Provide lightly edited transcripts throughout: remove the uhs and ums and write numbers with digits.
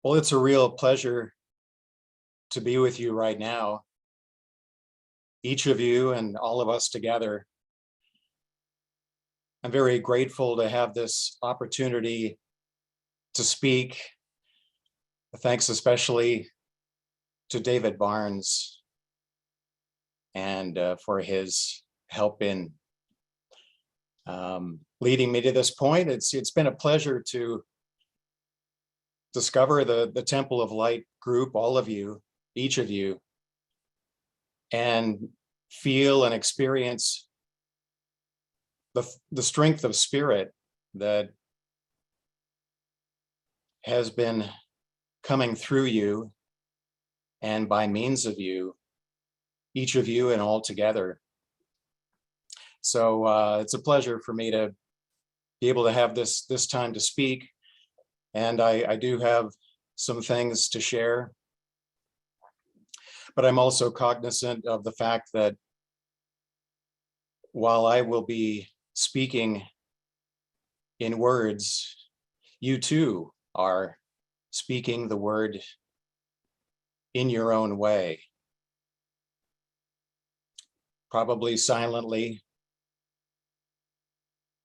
Well, it's a real pleasure to be with you right now, each of you and all of us together. I'm very grateful to have this opportunity to speak. Thanks especially to David Barnes and for his help in leading me to this point. It's been a pleasure to discover the Temple of Light group, all of you, each of you, and feel and experience the strength of spirit that has been coming through you and by means of you, each of you and all together. So it's a pleasure for me to be able to have this time to speak. And I do have some things to share, but I'm also cognizant of the fact that while I will be speaking in words, you too are speaking the word in your own way, probably silently,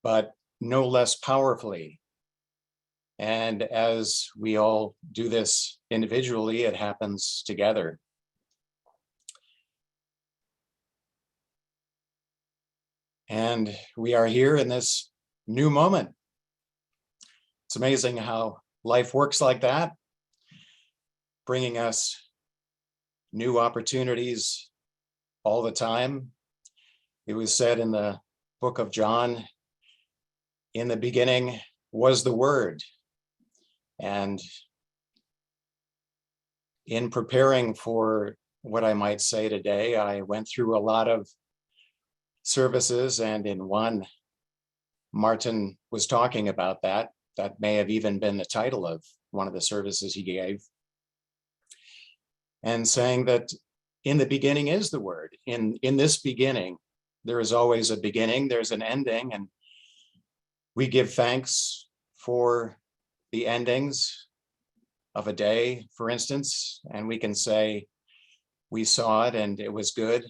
but no less powerfully. And as we all do this individually, it happens together. And we are here in this new moment. It's amazing how life works like that, bringing us new opportunities all the time. It was said in the book of John, in the beginning was the Word. And in preparing for what I might say today, I went through a lot of services, and in one, Martin was talking about that. That may have even been the title of one of the services he gave, and saying that in the beginning is the Word. In this beginning, there is always a beginning, there's an ending, and we give thanks for the endings of a day, for instance, and we can say we saw it and it was good.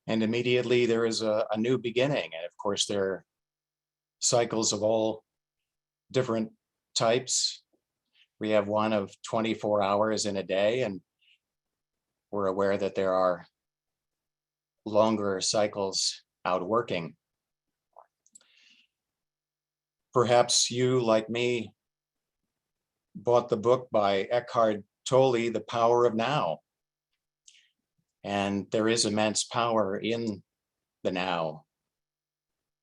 And immediately there is a new beginning. And of course, there are cycles of all different types. We have one of 24 hours in a day, and we're aware that there are longer cycles out working. Perhaps you, like me, bought the book by Eckhart Tolle, The Power of Now. And there is immense power in the now,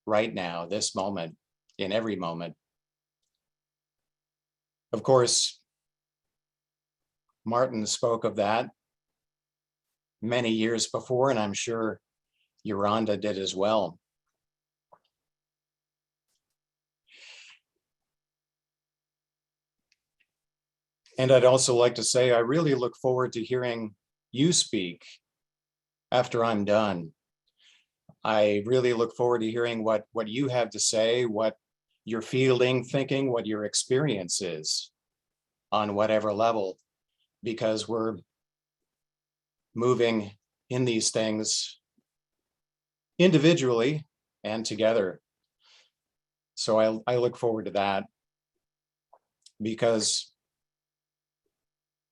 right now, this moment, in every moment. Of course, Martin spoke of that many years before, and I'm sure Yolanda did as well. And I'd also like to say, I really look forward to hearing you speak after I'm done. I really look forward to hearing what you have to say, what you're feeling, thinking, what your experience is on whatever level, because we're moving in these things individually and together. So I look forward to that, because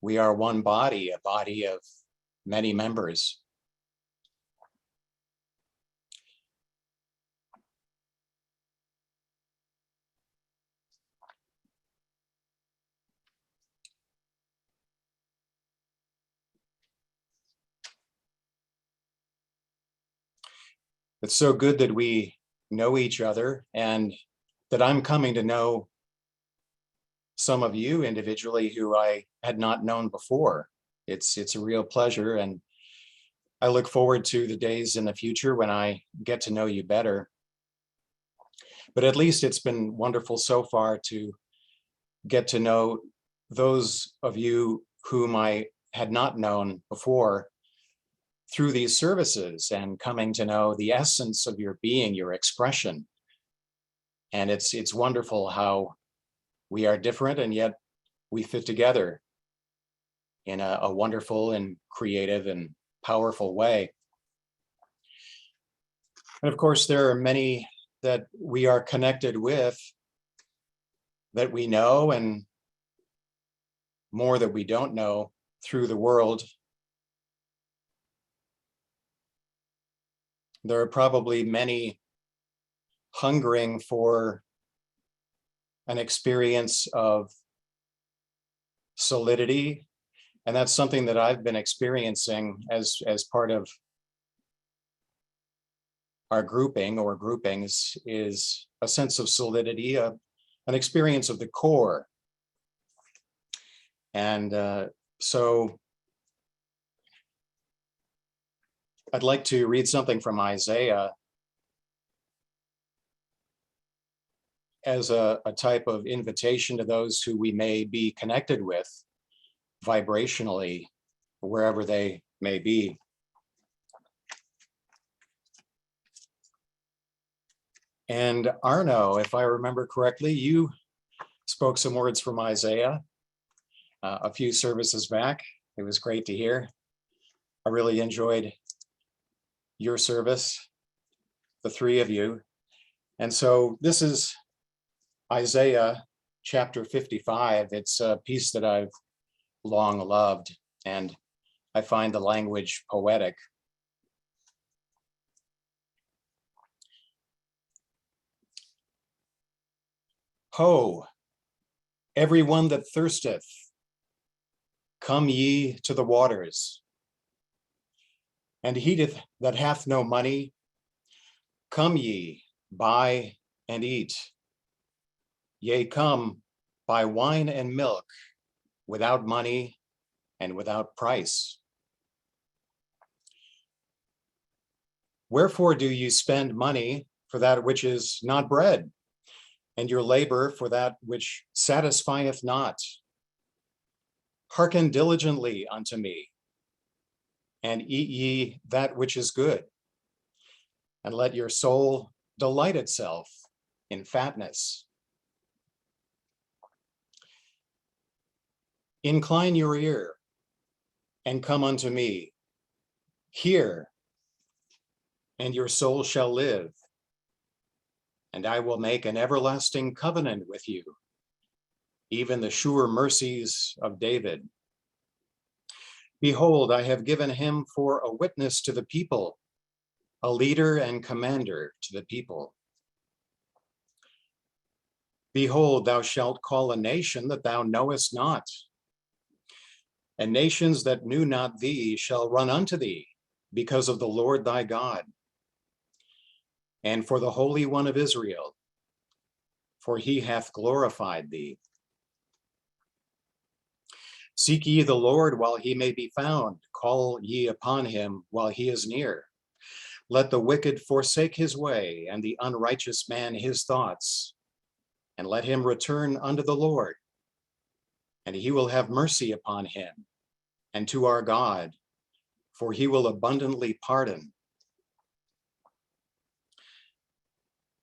we are one body, a body of many members. It's so good that we know each other, and that I'm coming to know some of you individually who I had not known before. It's a real pleasure, and I look forward to the days in the future when I get to know you better. But at least it's been wonderful so far to get to know those of you whom I had not known before through these services, and coming to know the essence of your being, your expression. And it's wonderful how We are different, and yet we fit together in a wonderful and creative and powerful way. And of course, there are many that we are connected with that we know, and more that we don't know through the world. There are probably many hungering for an experience of solidity, and that's something that I've been experiencing as part of our grouping or groupings, is a sense of solidity, an experience of the core. And so I'd like to read something from Isaiah as a type of invitation to those who we may be connected with vibrationally, wherever they may be. And Arno, if I remember correctly, you spoke some words from Isaiah a few services back. It was great to hear. I really enjoyed your service, the three of you. And so this is Isaiah chapter 55. It's a piece that I've long loved, and I find the language poetic. Ho, everyone that thirsteth, come ye to the waters. And he that hath no money, come ye, buy and eat. Yea, come, buy wine and milk, without money and without price. Wherefore do you spend money for that which is not bread, and your labor for that which satisfieth not? Hearken diligently unto me, and eat ye that which is good, and let your soul delight itself in fatness. Incline your ear, and come unto me. Hear, and your soul shall live, and I will make an everlasting covenant with you, even the sure mercies of David. Behold, I have given him for a witness to the people, a leader and commander to the people. Behold, thou shalt call a nation that thou knowest not, and nations that knew not thee shall run unto thee, because of the Lord thy God, and for the Holy One of Israel, for he hath glorified thee. Seek ye the Lord while he may be found, call ye upon him while he is near. Let the wicked forsake his way, and the unrighteous man his thoughts, and let him return unto the Lord, and he will have mercy upon him, and to our God, for he will abundantly pardon.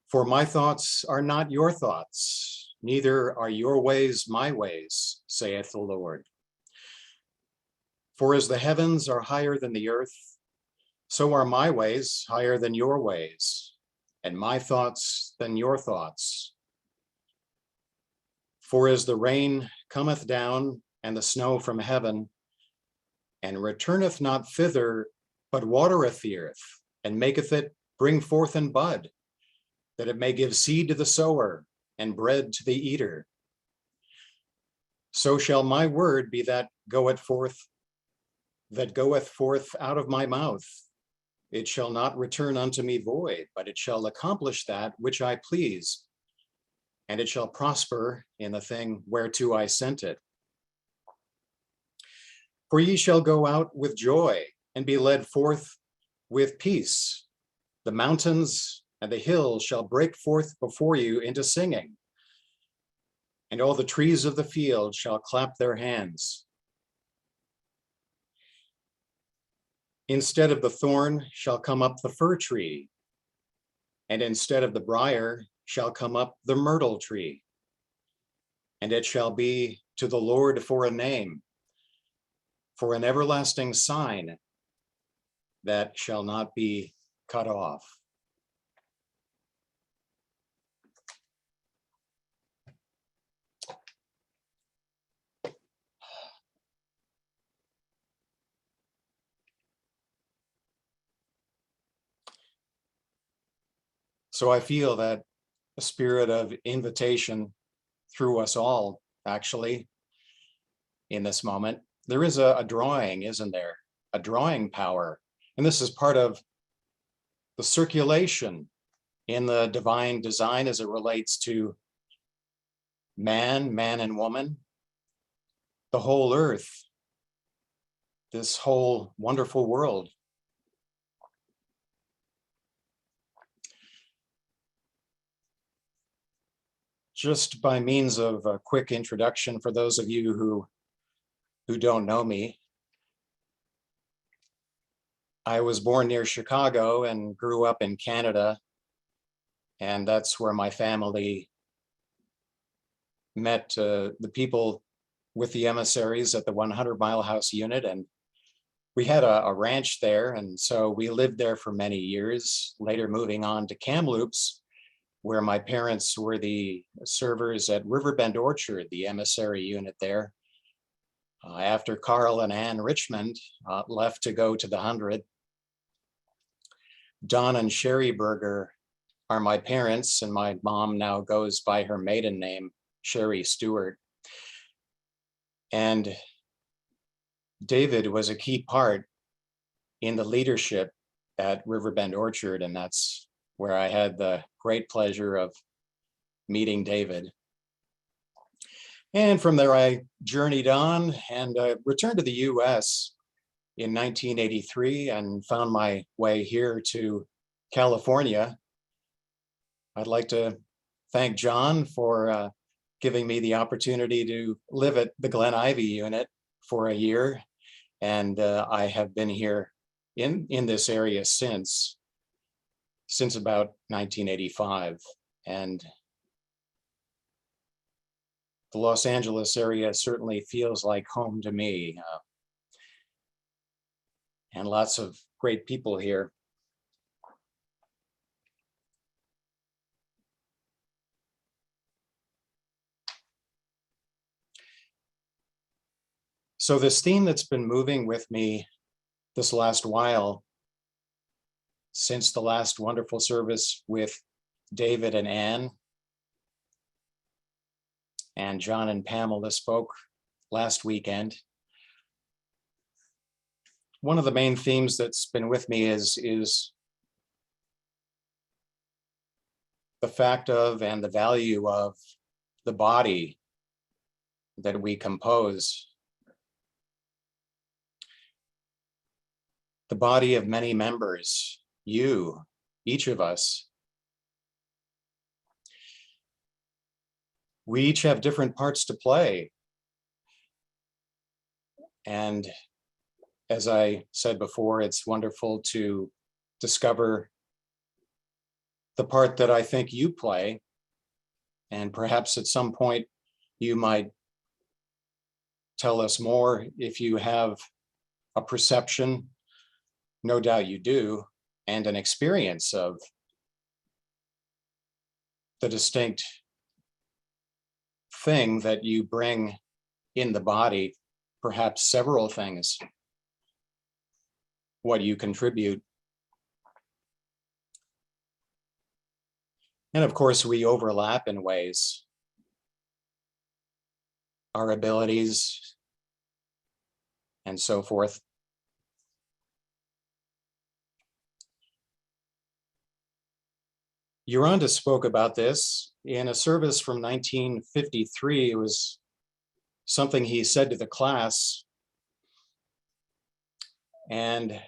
For my thoughts are not your thoughts, neither are your ways my ways, saith the Lord. For as the heavens are higher than the earth, so are my ways higher than your ways, and my thoughts than your thoughts. For as the rain cometh down and the snow from heaven, and returneth not thither, but watereth the earth, and maketh it bring forth and bud, that it may give seed to the sower and bread to the eater, so shall my word be that goeth forth out of my mouth. It shall not return unto me void, but it shall accomplish that which I please, and it shall prosper in the thing whereto I sent it. For ye shall go out with joy, and be led forth with peace. The mountains and the hills shall break forth before you into singing, and all the trees of the field shall clap their hands. Instead of the thorn shall come up the fir tree, and instead of the briar shall come up the myrtle tree. and it shall be to the Lord for a name, for an everlasting sign that shall not be cut off. So I feel that a spirit of invitation through us all, actually, in this moment. There is a drawing, isn't there? A drawing power. And this is part of the circulation in the divine design as it relates to man, man and woman, the whole earth, this whole wonderful world. Just by means of a quick introduction for those of you who don't know me, I was born near Chicago and grew up in Canada, and that's where my family met the people with the emissaries at the 100 Mile House unit, and we had a ranch there, and so we lived there for many years, later moving on to Kamloops, where my parents were the servers at Riverbend Orchard, the emissary unit there. After Carl and Ann Richmond left to go to the 100, Don and Sherry Berger are my parents, and my mom now goes by her maiden name, Sherry Stewart. And David was a key part in the leadership at Riverbend Orchard, and that's where I had the great pleasure of meeting David. And from there, I journeyed on and returned to the US in 1983 and found my way here to California. I'd like to thank John for giving me the opportunity to live at the Glen Ivy unit for a year. And I have been here in this area since about 1985. And the Los Angeles area certainly feels like home to me. And lots of great people here. So this theme that's been moving with me this last while, since the last wonderful service with David and Ann, and John and Pamela spoke last weekend, one of the main themes that's been with me is the fact of and the value of the body that we compose. The body of many members, you, each of us. We each have different parts to play. And as I said before, it's wonderful to discover the part that I think you play. And perhaps at some point you might tell us more if you have a perception, no doubt you do, and an experience of the distinct thing that you bring in the body, perhaps several things, what you contribute. And of course, we overlap in ways. Our abilities and so forth. Yolanda spoke about this in a service from 1953. It was something he said to the class. And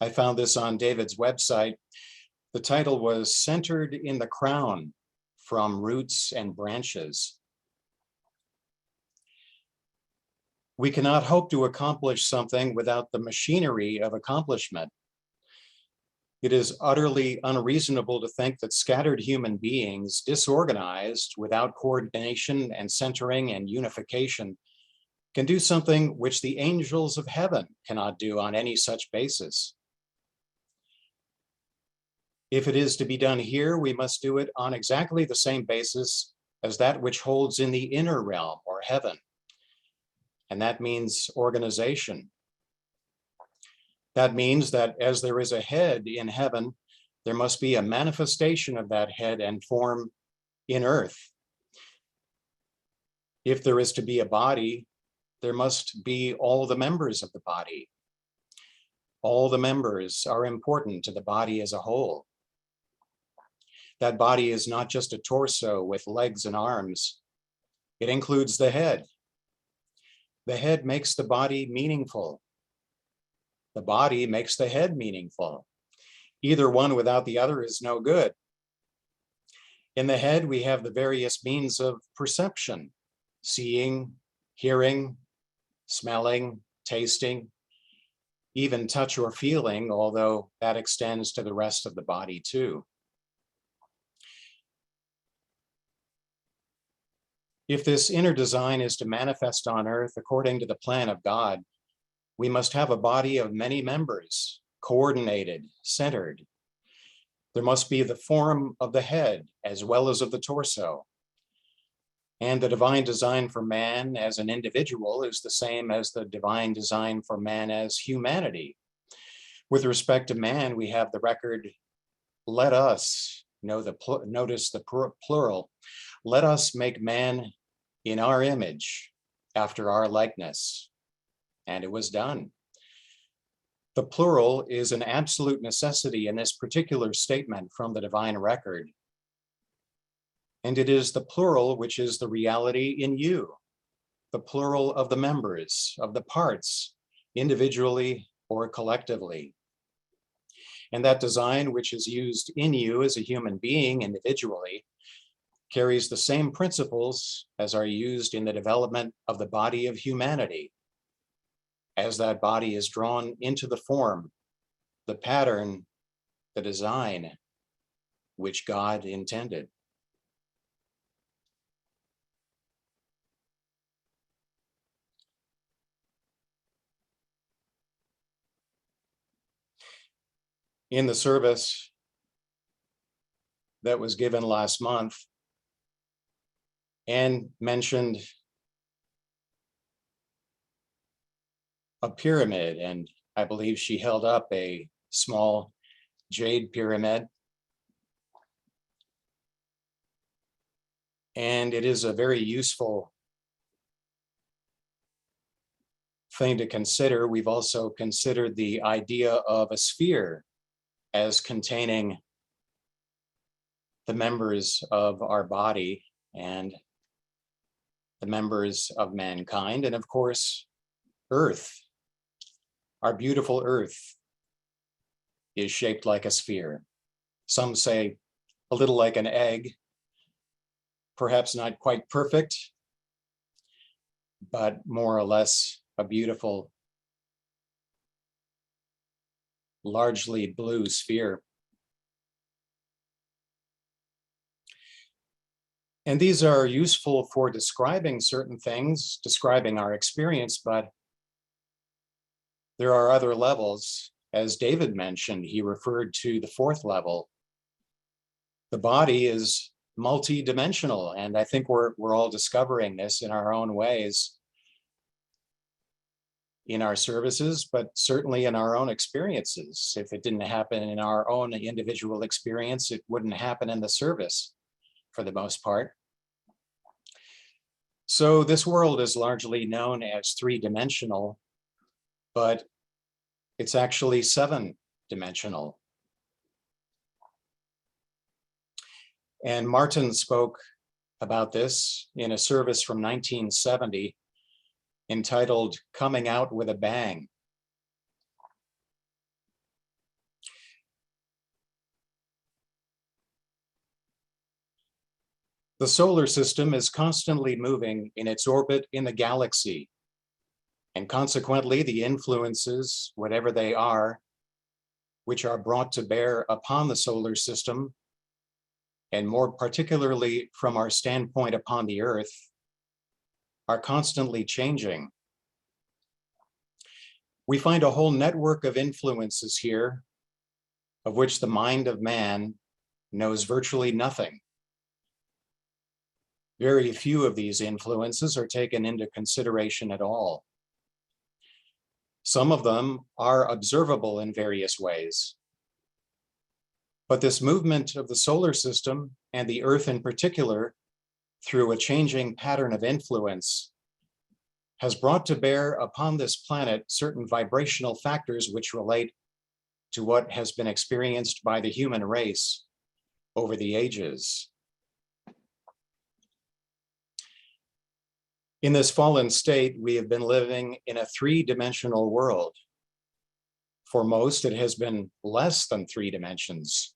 I found this on David's website. The title was Centered in the Crown, From Roots and Branches. We cannot hope to accomplish something without the machinery of accomplishment. It is utterly unreasonable to think that scattered human beings, disorganized, without coordination and centering and unification, can do something which the angels of heaven cannot do on any such basis. If it is to be done here, we must do it on exactly the same basis as that which holds in the inner realm or heaven. And that means organization. That means that as there is a head in heaven, there must be a manifestation of that head and form in earth. If there is to be a body, there must be all the members of the body. All the members are important to the body as a whole. That body is not just a torso with legs and arms. It includes the head. The head makes the body meaningful. The body makes the head meaningful. Either one without the other is no good. In the head, we have the various means of perception: seeing, hearing, smelling, tasting, even touch or feeling, although that extends to the rest of the body too. If this inner design is to manifest on earth according to the plan of God, we must have a body of many members, coordinated, centered. There must be the form of the head as well as of the torso. And the divine design for man as an individual is the same as the divine design for man as humanity. With respect to man, we have the record, let us, notice the plural, let us make man in our image, after our likeness. And it was done. The plural is an absolute necessity in this particular statement from the divine record. And it is the plural which is the reality in you, the plural of the members, of the parts, individually or collectively. And that design which is used in you as a human being individually carries the same principles as are used in the development of the body of humanity, as that body is drawn into the form, the pattern, the design which God intended. In the service that was given last month, Anne mentioned a pyramid, and I believe she held up a small jade pyramid. And it is a very useful thing to consider. We've also considered the idea of a sphere as containing the members of our body and the members of mankind, and of course, Earth. Our beautiful Earth is shaped like a sphere. Some say a little like an egg, perhaps not quite perfect, but more or less a beautiful, largely blue sphere. And these are useful for describing certain things, describing our experience, but there are other levels. As David mentioned, he referred to the fourth level. The body is multi-dimensional, and I think we're all discovering this in our own ways in our services, but certainly in our own experiences. If it didn't happen in our own individual experience, it wouldn't happen in the service for the most part. So this world is largely known as three-dimensional, but it's actually seven-dimensional. And Martin spoke about this in a service from 1970 entitled Coming Out with a Bang. The solar system is constantly moving in its orbit in the galaxy, and consequently the influences, whatever they are, which are brought to bear upon the solar system, and more particularly from our standpoint upon the Earth, are constantly changing. We find a whole network of influences here, of which the mind of man knows virtually nothing. Very few of these influences are taken into consideration at all. Some of them are observable in various ways. But this movement of the solar system, and the Earth in particular, through a changing pattern of influence, has brought to bear upon this planet certain vibrational factors which relate to what has been experienced by the human race over the ages. In this fallen state, we have been living in a three-dimensional world. For most, it has been less than 3 dimensions,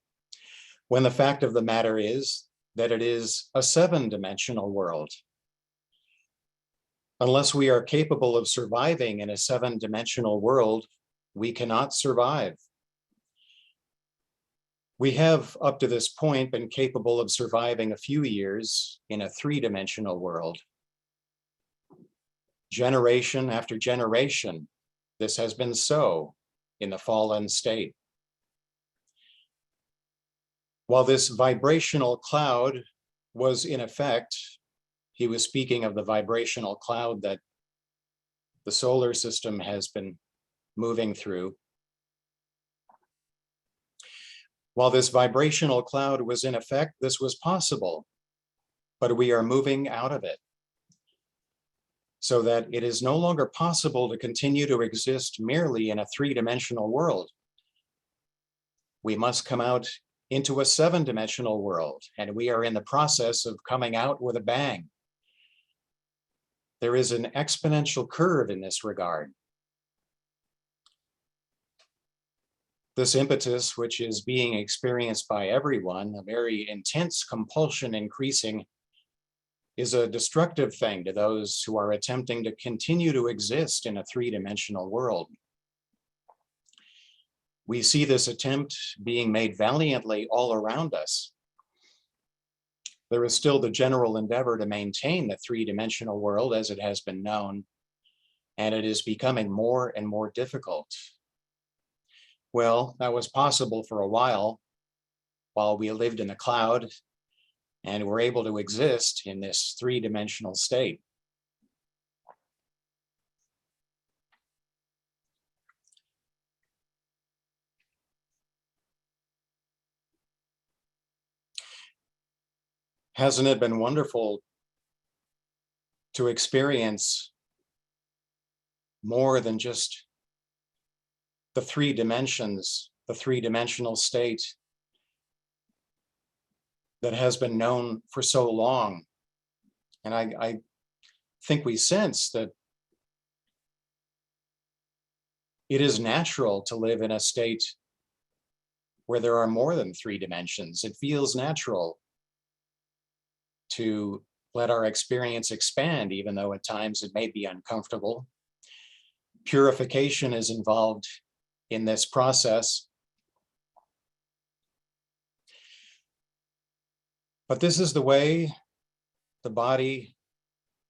when the fact of the matter is that it is a 7-dimensional world. Unless we are capable of surviving in a 7-dimensional world, we cannot survive. We have, up to this point, been capable of surviving a few years in a 3-dimensional world. Generation after generation, this has been so in the fallen state. While this vibrational cloud was in effect, he was speaking of the vibrational cloud that the solar system has been moving through. While this vibrational cloud was in effect, this was possible, but we are moving out of it, so that it is no longer possible to continue to exist merely in a 3-dimensional world. We must come out into a 7-dimensional world, and we are in the process of coming out with a bang. There is an exponential curve in this regard. This impetus, which is being experienced by everyone, a very intense compulsion increasing, is a destructive thing to those who are attempting to continue to exist in a 3-dimensional world. We see this attempt being made valiantly all around us. There is still the general endeavor to maintain the 3-dimensional world as it has been known, and it is becoming more and more difficult. Well, that was possible for a while we lived in the cloud and were able to exist in this 3-dimensional state. Hasn't it been wonderful to experience more than just the 3 dimensions, the 3-dimensional state that has been known for so long? And I think we sense that it is natural to live in a state where there are more than 3 dimensions. It feels natural to let our experience expand, even though at times it may be uncomfortable. Purification is involved in this process. But this is the way the body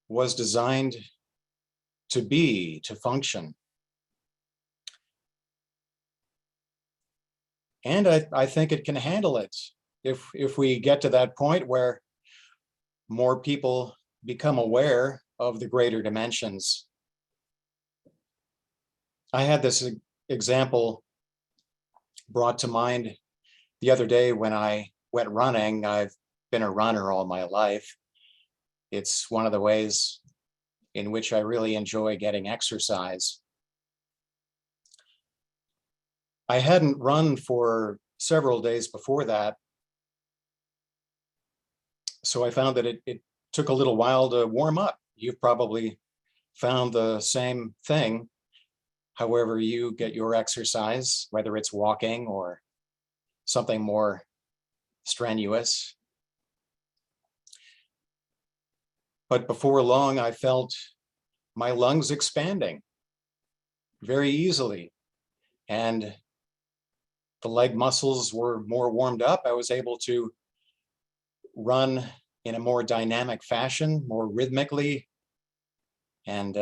was designed to be, to function. And I think it can handle it if we get to that point where more people become aware of the greater dimensions. I had this example brought to mind the other day when I went running. I've been a runner all my life. It's one of the ways in which I really enjoy getting exercise. I hadn't run for several days before that, so I found that it took a little while to warm up. You've probably found the same thing, however you get your exercise, whether it's walking or something more strenuous. But before long, I felt my lungs expanding very easily. And the leg muscles were more warmed up. I was able to run in a more dynamic fashion, more rhythmically, and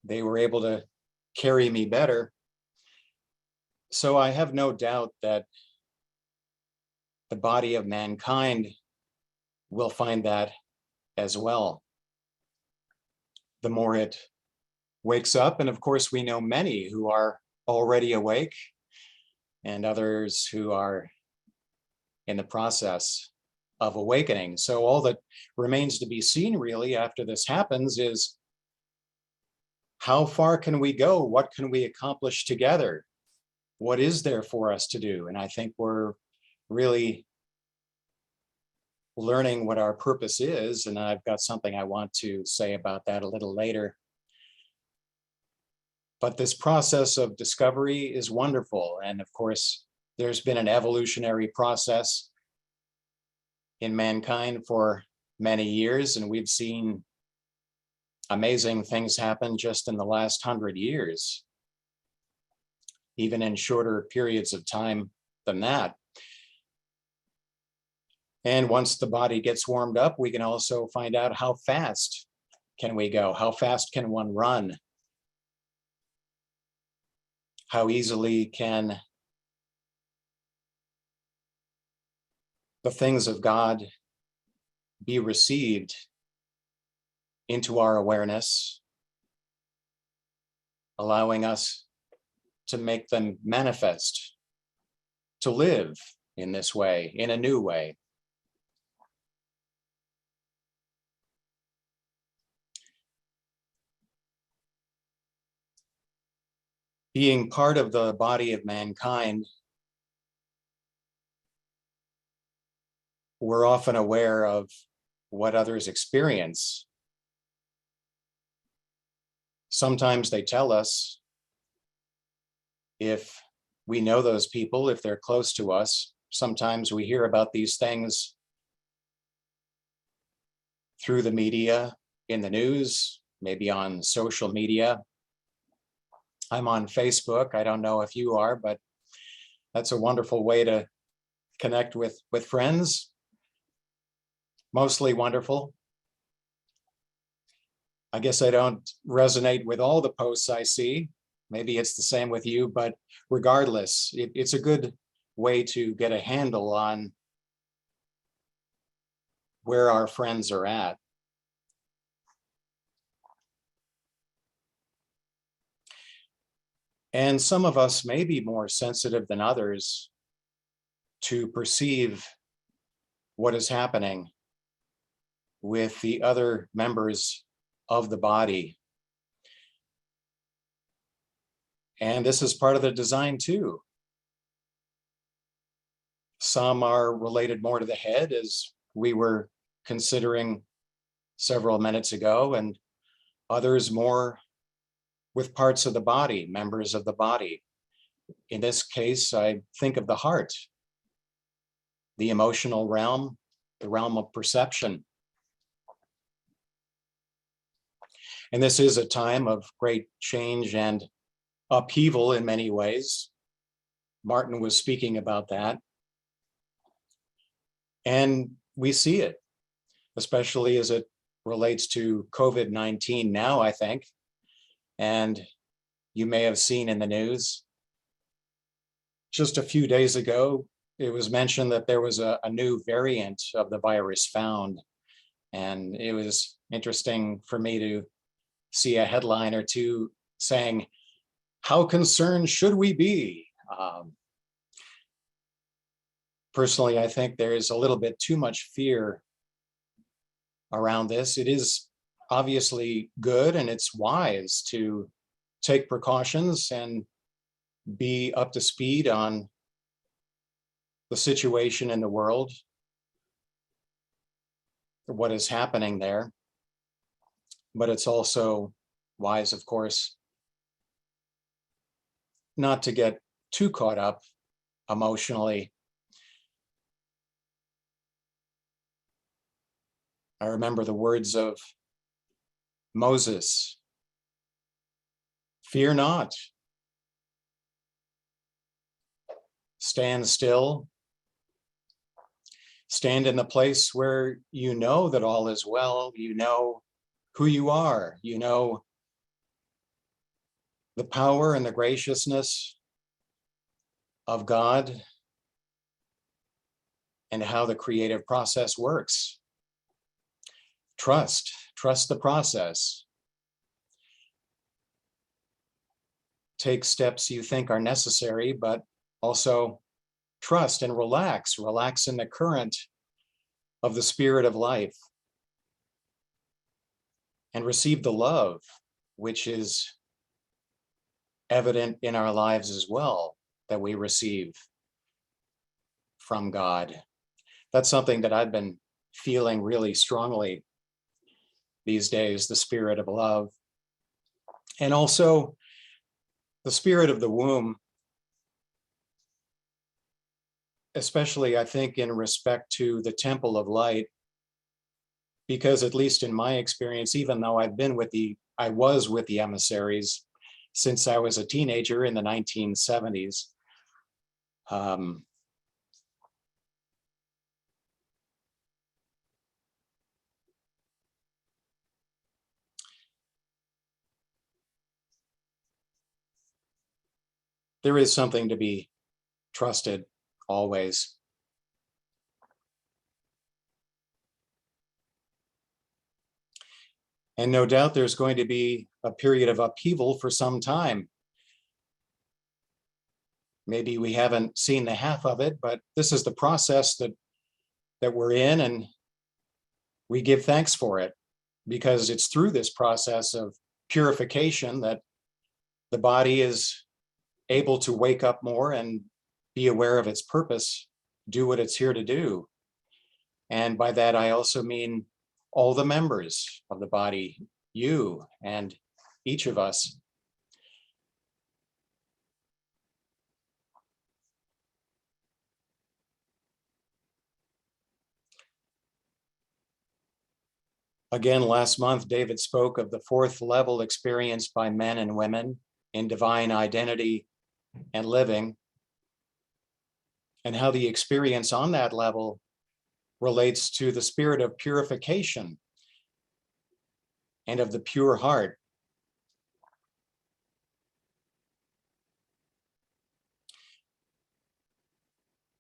they were able to carry me better. So I have no doubt that the body of mankind will find that as well. The more it wakes up, and of course we know many who are already awake and others who are in the process of awakening. So all that remains to be seen really after this happens is how far can we go? What can we accomplish together? What is there for us to do? And I think we're really learning what our purpose is. And I've got something I want to say about that a little later. But this process of discovery is wonderful. And of course, there's been an evolutionary process in mankind for many years, and we've seen amazing things happen just in the last 100 years, even in shorter periods of time than that. And once the body gets warmed up, we can also find out how fast can we go? How fast can one run? How easily can the things of God be received into our awareness, allowing us to make them manifest, to live in this way, in a new way. Being part of the body of mankind, we're often aware of what others experience. Sometimes they tell us, if we know those people, if they're close to us. Sometimes we hear about these things through the media, in the news, maybe on social media. I'm on Facebook. I don't know if you are, but that's a wonderful way to connect with friends. Mostly wonderful. I guess I don't resonate with all the posts I see. Maybe it's the same with you, but regardless, it's a good way to get a handle on where our friends are at. And some of us may be more sensitive than others to perceive what is happening with the other members of the body. And this is part of the design too. Some are related more to the head, as we were considering several minutes ago, and others more with parts of the body, members of the body. In this case, I think of the heart, the emotional realm, the realm of perception. And this is a time of great change and upheaval in many ways. Martin was speaking about that. And we see it, especially as it relates to COVID-19 now, I think. And you may have seen in the news, just a few days ago, it was mentioned that there was a new variant of the virus found. And it was interesting for me to see a headline or two saying, "How concerned should we be?" Personally, I think there is a little bit too much fear around this. It is obviously good and it's wise to take precautions and be up to speed on the situation in the world, what is happening there. But it's also wise, of course, not to get too caught up emotionally. I remember the words of Moses, "Fear not." stand still. Stand in the place where you know that all is well. You know who you are. You know the power and the graciousness of God and how the creative process works. Trust the process. Take steps you think are necessary, but also trust and relax in the current of the spirit of life, and receive the love which is evident in our lives as well, that we receive from God. That's something that I've been feeling really strongly these days, the spirit of love. And also the spirit of the womb, especially I think in respect to the temple of light, because at least in my experience, even though I was with the emissaries since I was a teenager in the 1970s, there is something to be trusted always. And no doubt there's going to be a period of upheaval for some time. Maybe we haven't seen the half of it, but this is the process that we're in, and we give thanks for it, because it's through this process of purification that the body is able to wake up more and be aware of its purpose, do what it's here to do. And by that, I also mean all the members of the body, you and each of us. Again, last month, David spoke of the fourth level experienced by men and women in divine identity and living, and how the experience on that level relates to the spirit of purification and of the pure heart.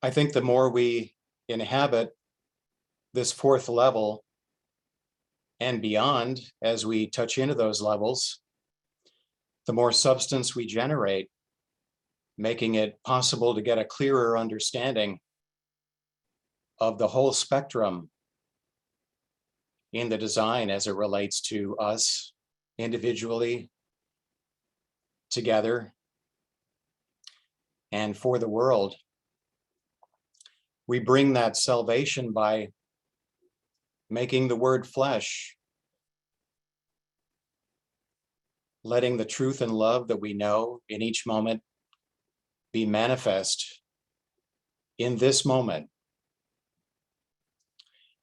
I think the more we inhabit this fourth level and beyond, as we touch into those levels, the more substance we generate, making it possible to get a clearer understanding of the whole spectrum in the design as it relates to us individually, together, and for the world. We bring that salvation by making the word flesh, letting the truth and love that we know in each moment be manifest in this moment.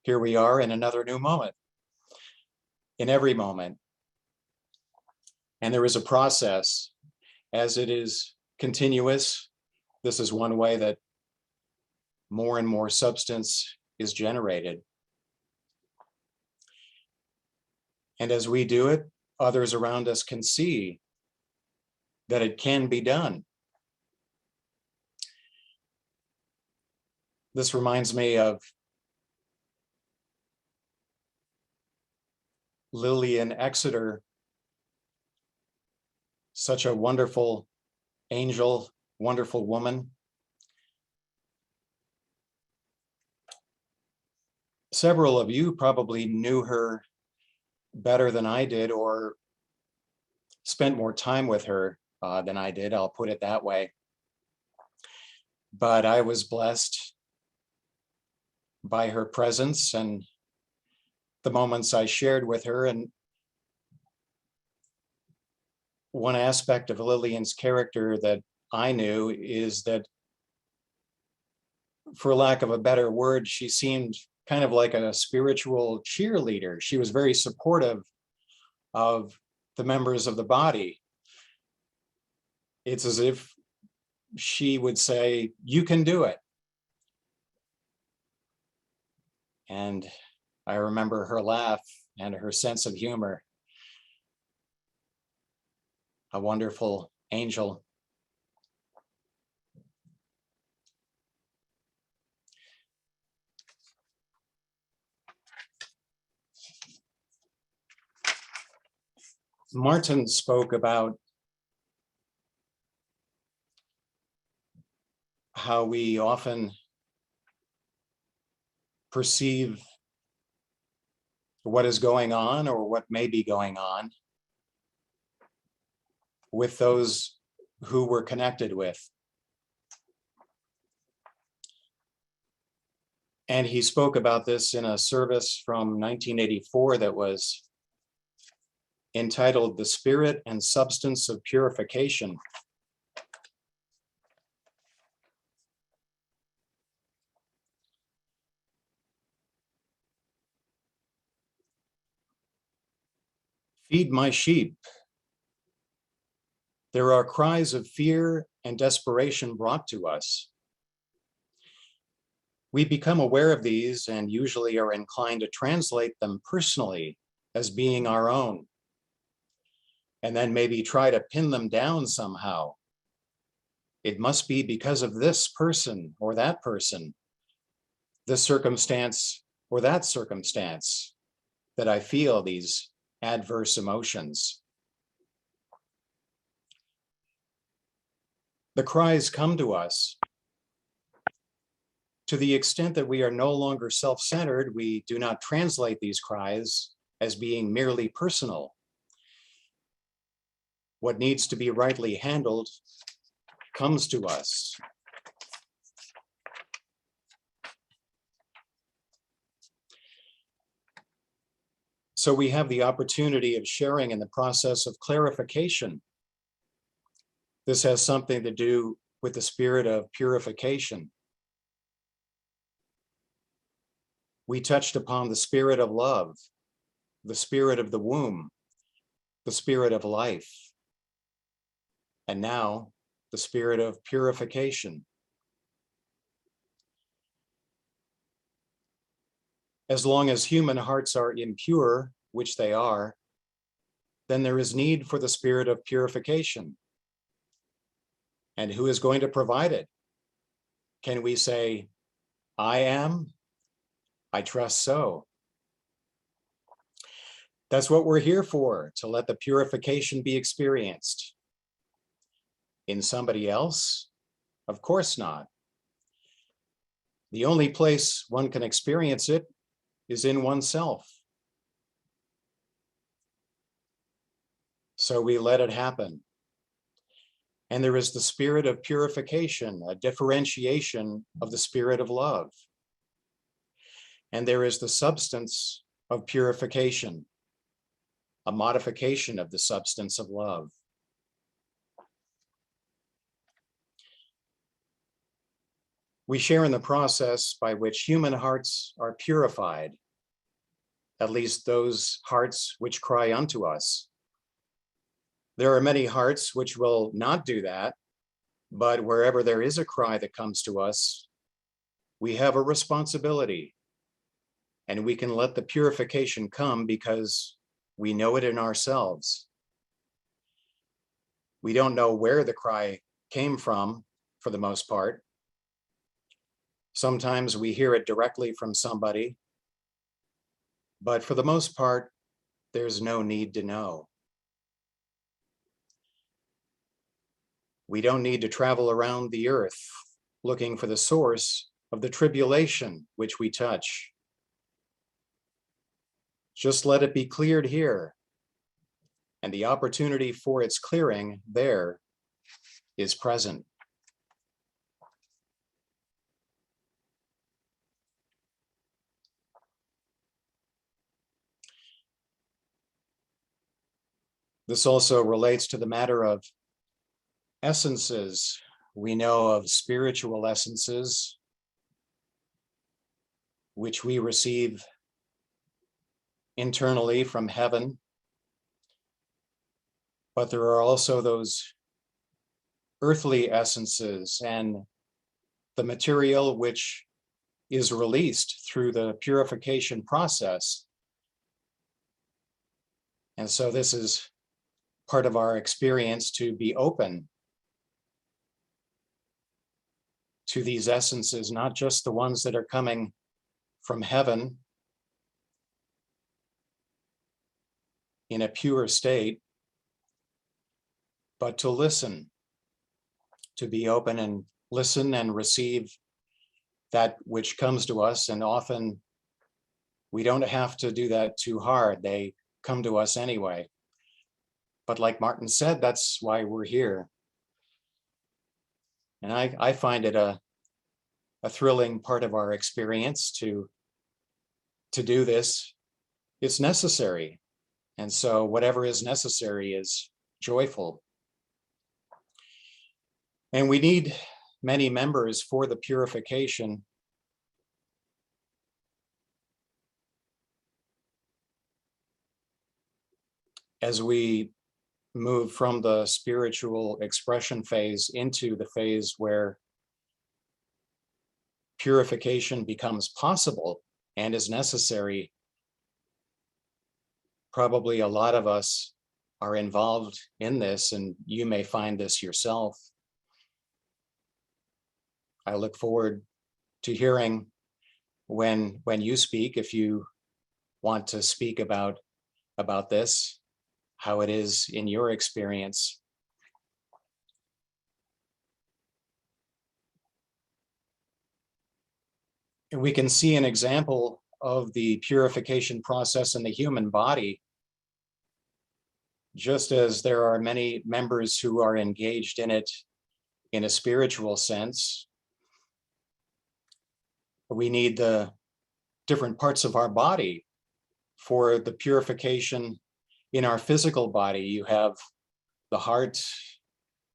Here we are in another new moment, in every moment. And there is a process. As it is continuous, this is one way that more and more substance is generated. And as we do it, others around us can see that it can be done. This reminds me of Lillian Exeter, such a wonderful angel, wonderful woman. Several of you probably knew her better than I did, or spent more time with her than I did, I'll put it that way. But I was blessed by her presence and the moments I shared with her. And one aspect of Lillian's character that I knew is that, for lack of a better word, she seemed kind of like a spiritual cheerleader. She was very supportive of the members of the body. It's as if she would say, "You can do it." And I remember her laugh and her sense of humor. A wonderful angel. Martin spoke about how we often perceive what is going on or what may be going on with those who we're connected with. And he spoke about this in a service from 1984 that was entitled "The Spirit and Substance of Purification." Feed my sheep. There are cries of fear and desperation brought to us. We become aware of these and usually are inclined to translate them personally as being our own, and then maybe try to pin them down somehow. It must be because of this person or that person, this circumstance or that circumstance, that I feel these adverse emotions. The cries come to us. To the extent that we are no longer self-centered, we do not translate these cries as being merely personal. What needs to be rightly handled comes to us. So we have the opportunity of sharing in the process of clarification. This has something to do with the spirit of purification. We touched upon the spirit of love, the spirit of the womb, the spirit of life, and now the spirit of purification. As long as human hearts are impure, which they are, then there is need for the spirit of purification. And who is going to provide it? Can we say, "I am"? I trust so. That's what we're here for, to let the purification be experienced. In somebody else? Of course not. The only place one can experience it is in oneself. So we let it happen. And there is the spirit of purification, a differentiation of the spirit of love. And there is the substance of purification, a modification of the substance of love. We share in the process by which human hearts are purified, at least those hearts which cry unto us. There are many hearts which will not do that, but wherever there is a cry that comes to us, we have a responsibility, and we can let the purification come because we know it in ourselves. We don't know where the cry came from for the most part. Sometimes we hear it directly from somebody, but for the most part, there's no need to know. We don't need to travel around the earth looking for the source of the tribulation which we touch. Just let it be cleared here, and the opportunity for its clearing there is present. This also relates to the matter of essences. We know of spiritual essences which we receive internally from heaven, but there are also those earthly essences and the material which is released through the purification process. And so this is part of our experience, to be open to these essences, not just the ones that are coming from heaven in a pure state, but to listen, to be open and listen and receive that which comes to us. And often we don't have to do that too hard. They come to us anyway. But like Martin said, that's why we're here. And I find it a thrilling part of our experience to do this. It's necessary. And so whatever is necessary is joyful. And we need many members for the purification. As we move from the spiritual expression phase into the phase where purification becomes possible and is necessary, probably a lot of us are involved in this, and you may find this yourself. I look forward to hearing when you speak, if you want to speak about this, how it is in your experience. And we can see an example of the purification process in the human body, just as there are many members who are engaged in it in a spiritual sense. We need the different parts of our body for the purification in our physical body. You have the heart,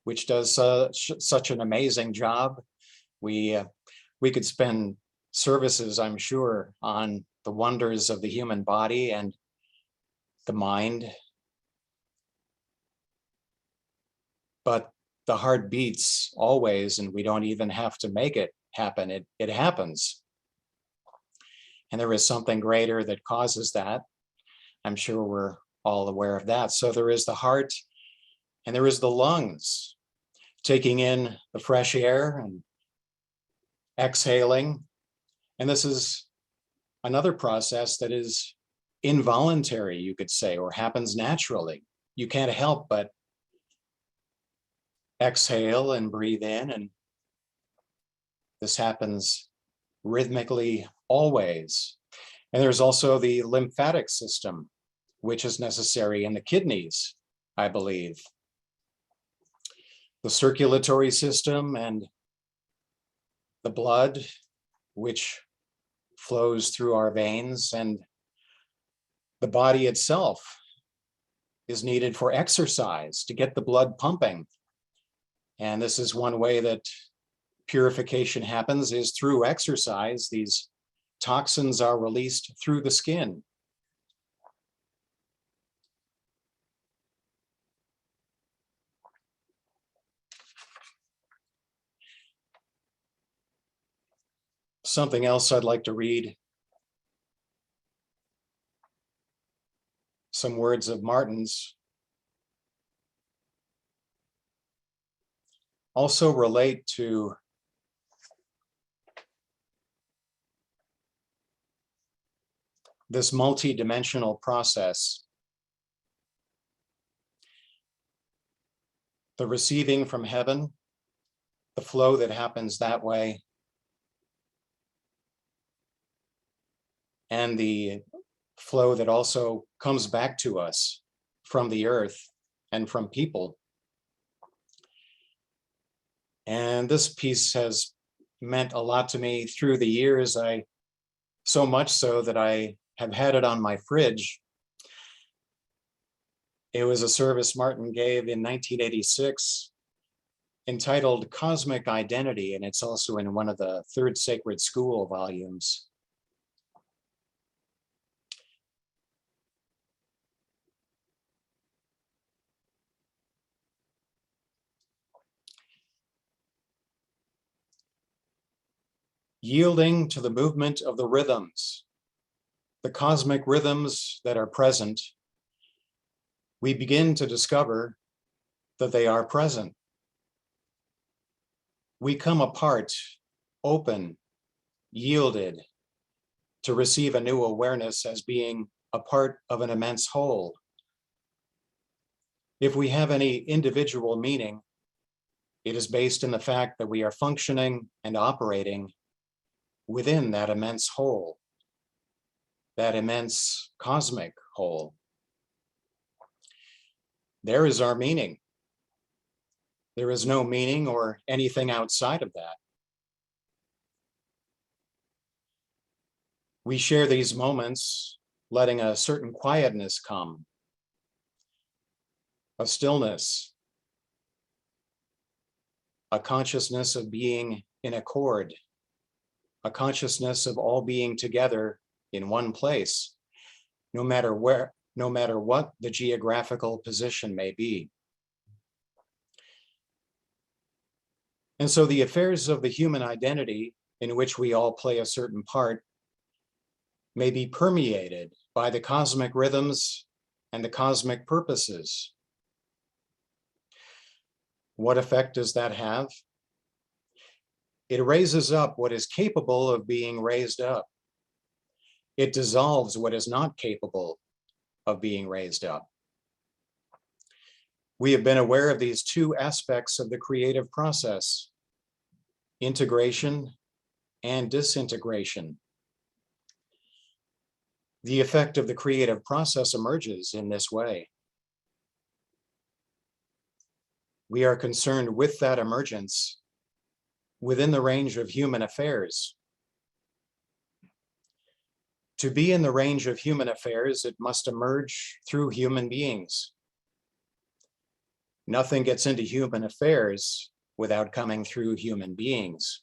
which does such an amazing job. We could spend services, I'm sure, on the wonders of the human body and the mind. But the heart beats always, and we don't even have to make it happen. It happens. And there is something greater that causes that. I'm sure we're all aware of that. So there is the heart, and there is the lungs, taking in the fresh air and exhaling. And this is another process that is involuntary, you could say, or happens naturally. You can't help but exhale and breathe in, and this happens rhythmically always. And there's also the lymphatic system, which is necessary in the kidneys, I believe. The circulatory system and the blood, which flows through our veins, and the body itself is needed for exercise to get the blood pumping. And this is one way that purification happens, is through exercise. These toxins are released through the skin. Something else I'd like to read. Some words of Martin's also relate to this multi-dimensional process. The receiving from heaven, the flow that happens that way, and the flow that also comes back to us from the earth and from people. And this piece has meant a lot to me through the years. So much so that I have had it on my fridge. It was a service Martin gave in 1986 entitled Cosmic Identity, and it's also in one of the Third Sacred School volumes. Yielding to the movement of the rhythms, the cosmic rhythms that are present, we begin to discover that they are present. We come apart, open, yielded, to receive a new awareness as being a part of an immense whole. If we have any individual meaning, it is based in the fact that we are functioning and operating within that immense whole, that immense cosmic whole. There is our meaning. There is no meaning or anything outside of that. We share these moments, letting a certain quietness come, a stillness, a consciousness of being in accord, a consciousness of all being together in one place, no matter where, no matter what the geographical position may be. And so the affairs of the human identity, in which we all play a certain part, may be permeated by the cosmic rhythms and the cosmic purposes. What effect does that have? It raises up what is capable of being raised up. It dissolves what is not capable of being raised up. We have been aware of these two aspects of the creative process, integration and disintegration. The effect of the creative process emerges in this way. We are concerned with that emergence within the range of human affairs. To be in the range of human affairs, it must emerge through human beings. Nothing gets into human affairs without coming through human beings.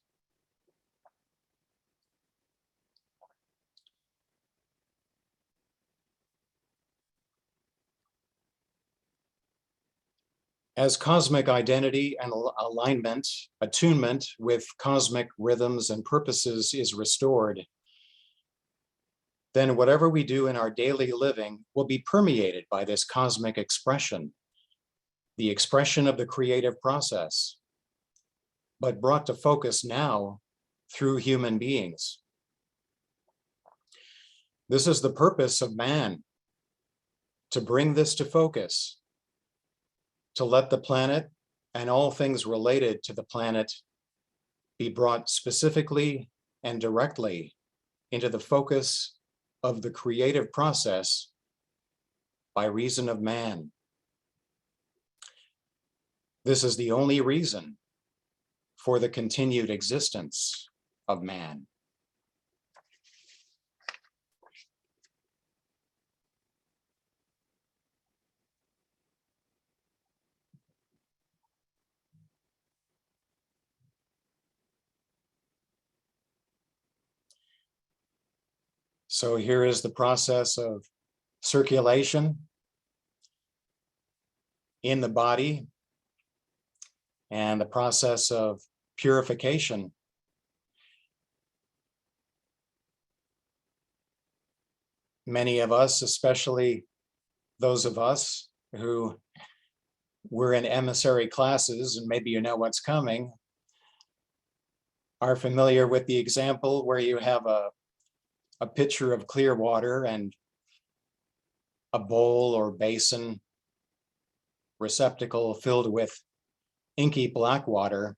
As cosmic identity and alignment, attunement with cosmic rhythms and purposes is restored, then whatever we do in our daily living will be permeated by this cosmic expression, the expression of the creative process, but brought to focus now through human beings. This is the purpose of man, to bring this to focus, to let the planet and all things related to the planet be brought specifically and directly into the focus of the creative process by reason of man. This is the only reason for the continued existence of man. So here is the process of circulation in the body and the process of purification. Many of us, especially those of us who were in emissary classes, and maybe you know what's coming, are familiar with the example where you have a pitcher of clear water and a bowl or basin receptacle filled with inky black water.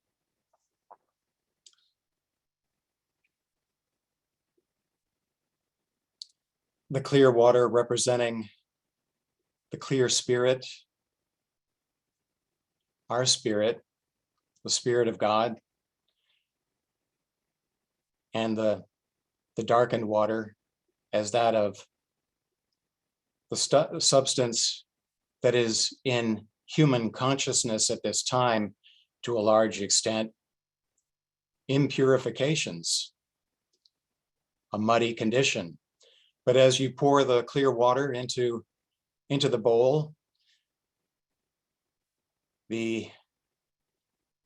The clear water representing the clear spirit, our spirit, the Spirit of God, and the darkened water as that of the substance that is in human consciousness at this time, to a large extent, impurifications, a muddy condition. But as you pour the clear water into the bowl, the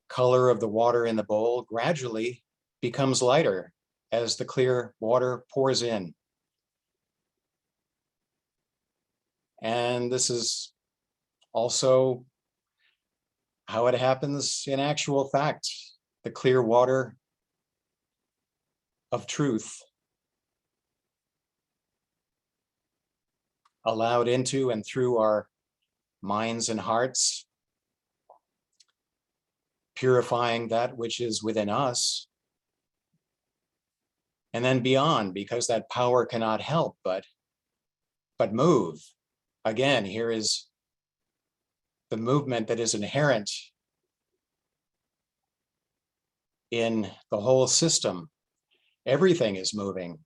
color of the water in the bowl gradually becomes lighter as the clear water pours in. And this is also how it happens in actual fact. The clear water of truth allowed into and through our minds and hearts, purifying that which is within us, and then beyond, because that power cannot help but move. Again, here is the movement that is inherent in the whole system. Everything is moving.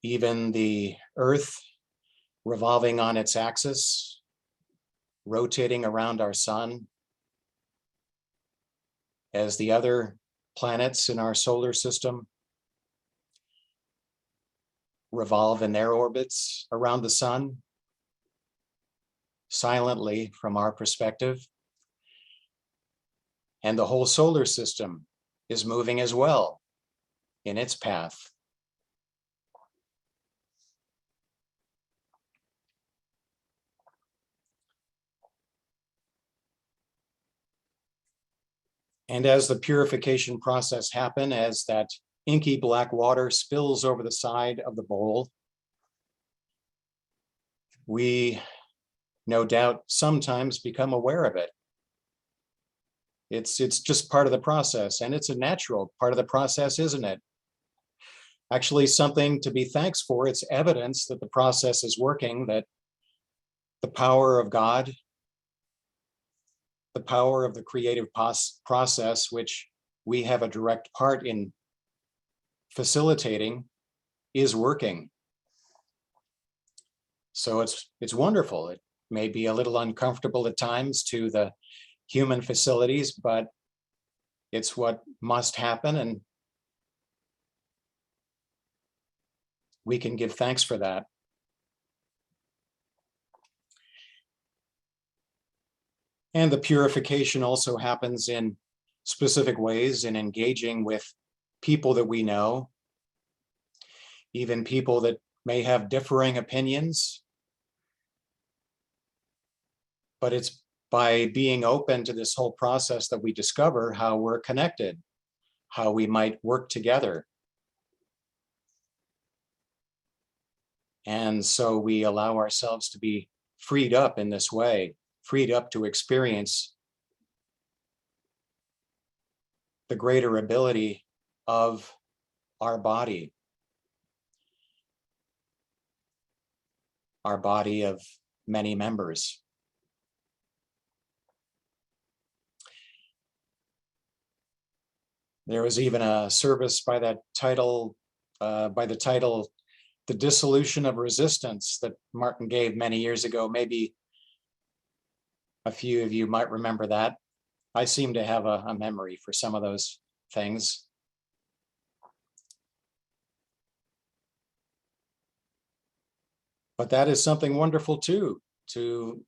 Even the earth revolving on its axis, rotating around our sun, as the other planets in our solar system revolve in their orbits around the sun, silently from our perspective. And the whole solar system is moving as well in its path. And as the purification process happens, as that inky black water spills over the side of the bowl, we no doubt sometimes become aware of it. It's just part of the process, and it's a natural part of the process, isn't it? Actually, something to be thankful for. It's evidence that the process is working, that the power of God, the power of the creative process, which we have a direct part in facilitating, is working. So it's wonderful. It may be a little uncomfortable at times to the human facilities, but it's what must happen, and we can give thanks for that. And the purification also happens in specific ways, in engaging with people that we know, even people that may have differing opinions. But it's by being open to this whole process that we discover how we're connected, how we might work together. And so we allow ourselves to be freed up in this way, freed up to experience the greater ability of our body of many members. There was even a service by the title, The Dissolution of Resistance, that Martin gave many years ago. Maybe a few of you might remember that. I seem to have a memory for some of those things. But that is something wonderful too, to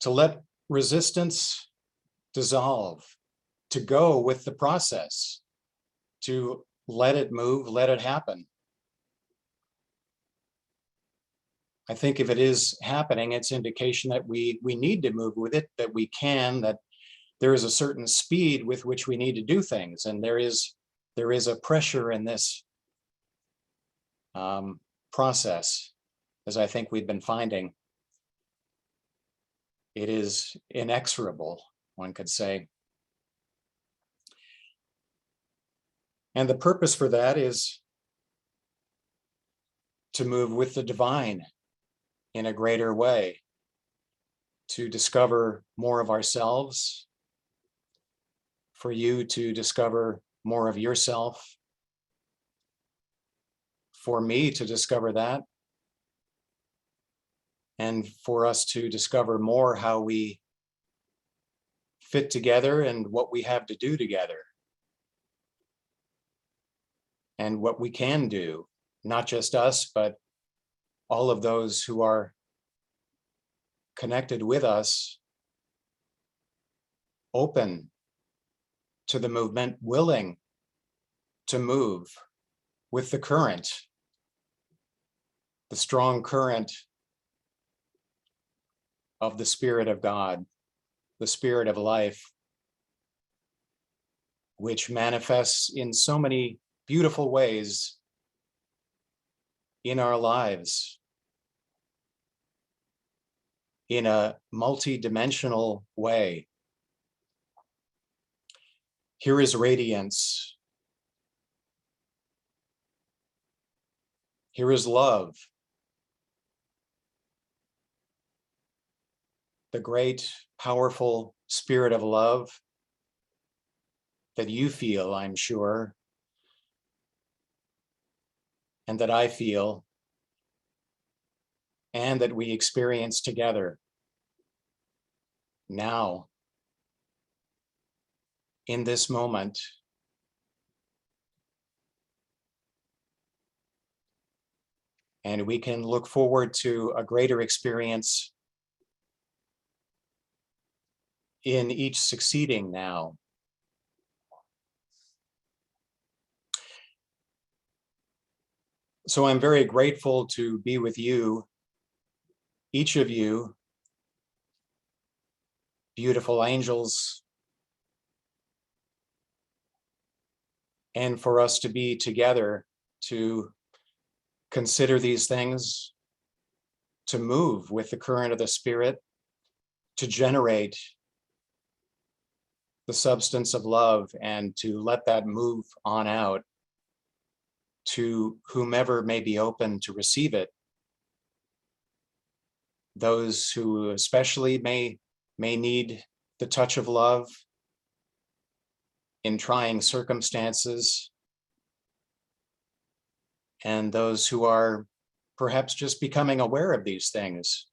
let resistance dissolve, to go with the process, to let it move, let it happen. I think if it is happening, it's indication that we need to move with it, that we can, that there is a certain speed with which we need to do things. And there is a pressure in this process, as I think we've been finding. It is inexorable, one could say. And the purpose for that is to move with the divine in a greater way, to discover more of ourselves, for you to discover more of yourself, for me to discover that, and for us to discover more how we fit together and what we have to do together, and what we can do, not just us, but all of those who are connected with us, open to the movement, willing to move with the current, the strong current of the Spirit of God, the Spirit of life, which manifests in so many beautiful ways in our lives, in a multi-dimensional way. Here is radiance. Here is love. The great, powerful spirit of love that you feel, I'm sure, and that I feel, and that we experience together now, in this moment. And we can look forward to a greater experience in each succeeding now. So I'm very grateful to be with you, each of you, beautiful angels, and for us to be together to consider these things, to move with the current of the Spirit, to generate the substance of love, and to let that move on out to whomever may be open to receive it. Those who especially may need the touch of love in trying circumstances, and those who are perhaps just becoming aware of these things.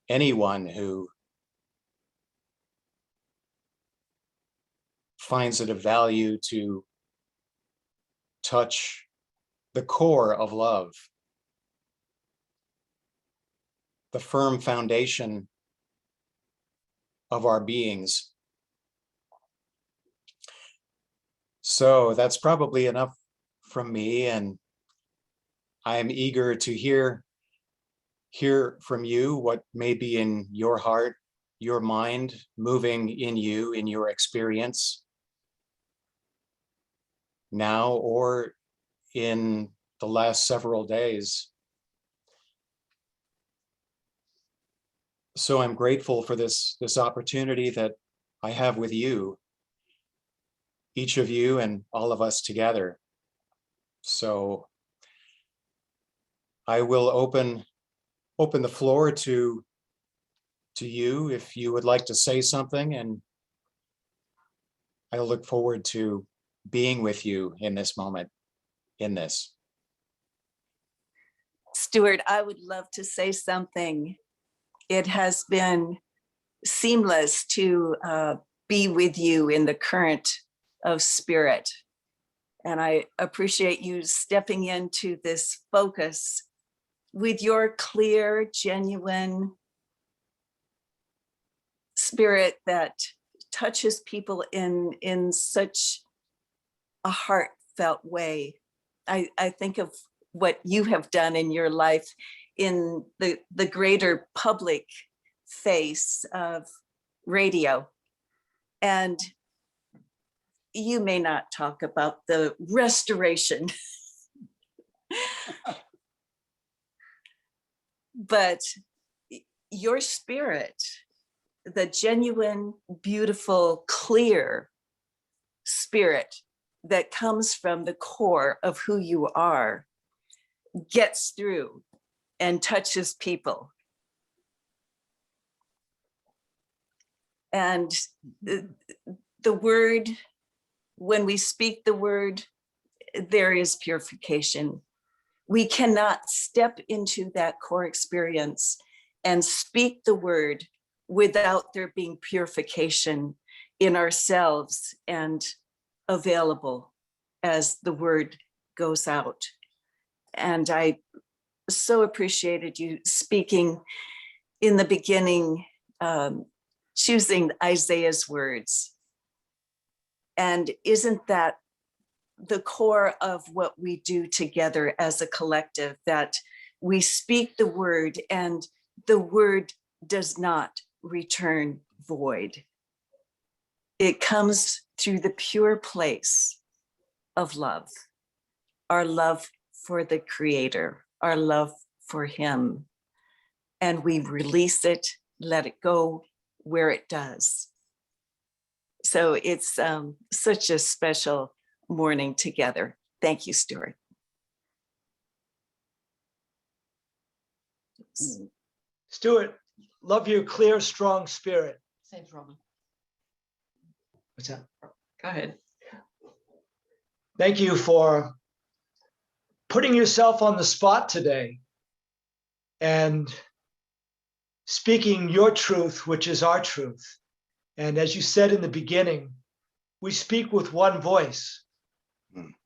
Anyone who finds it of value to touch the core of love, the firm foundation of our beings. So that's probably enough from me, and I'm eager to hear from you what may be in your heart, your mind, moving in you, in your experience now or in the last several days. So I'm grateful for this opportunity that I have with you, each of you and all of us together. So I will open the floor to you if you would like to say something, and I look forward to being with you in this moment, in this. Stewart, I would love to say something. It has been seamless to be with you in the current of spirit. And I appreciate you stepping into this focus with your clear, genuine spirit that touches people in such a heartfelt way. I think of what you have done in your life in the greater public face of radio. And you may not talk about the restoration, but your spirit, the genuine, beautiful, clear spirit that comes from the core of who you are, gets through and touches people. And the word, when we speak the word, there is purification. We cannot step into that core experience and speak the word without there being purification in ourselves and available as the word goes out. And I so appreciated you speaking in the beginning choosing Isaiah's words. And isn't that the core of what we do together as a collective, that we speak the word and the word does not return void. It comes through the pure place of love, our love for the Creator, our love for Him. And we release it, let it go where it does. So it's such a special morning together. Thank you, Stewart. Stewart, love your clear, strong spirit. Thanks, Robin. What's that? Go ahead. Thank you for putting yourself on the spot today and speaking your truth, which is our truth. And as you said in the beginning, we speak with one voice,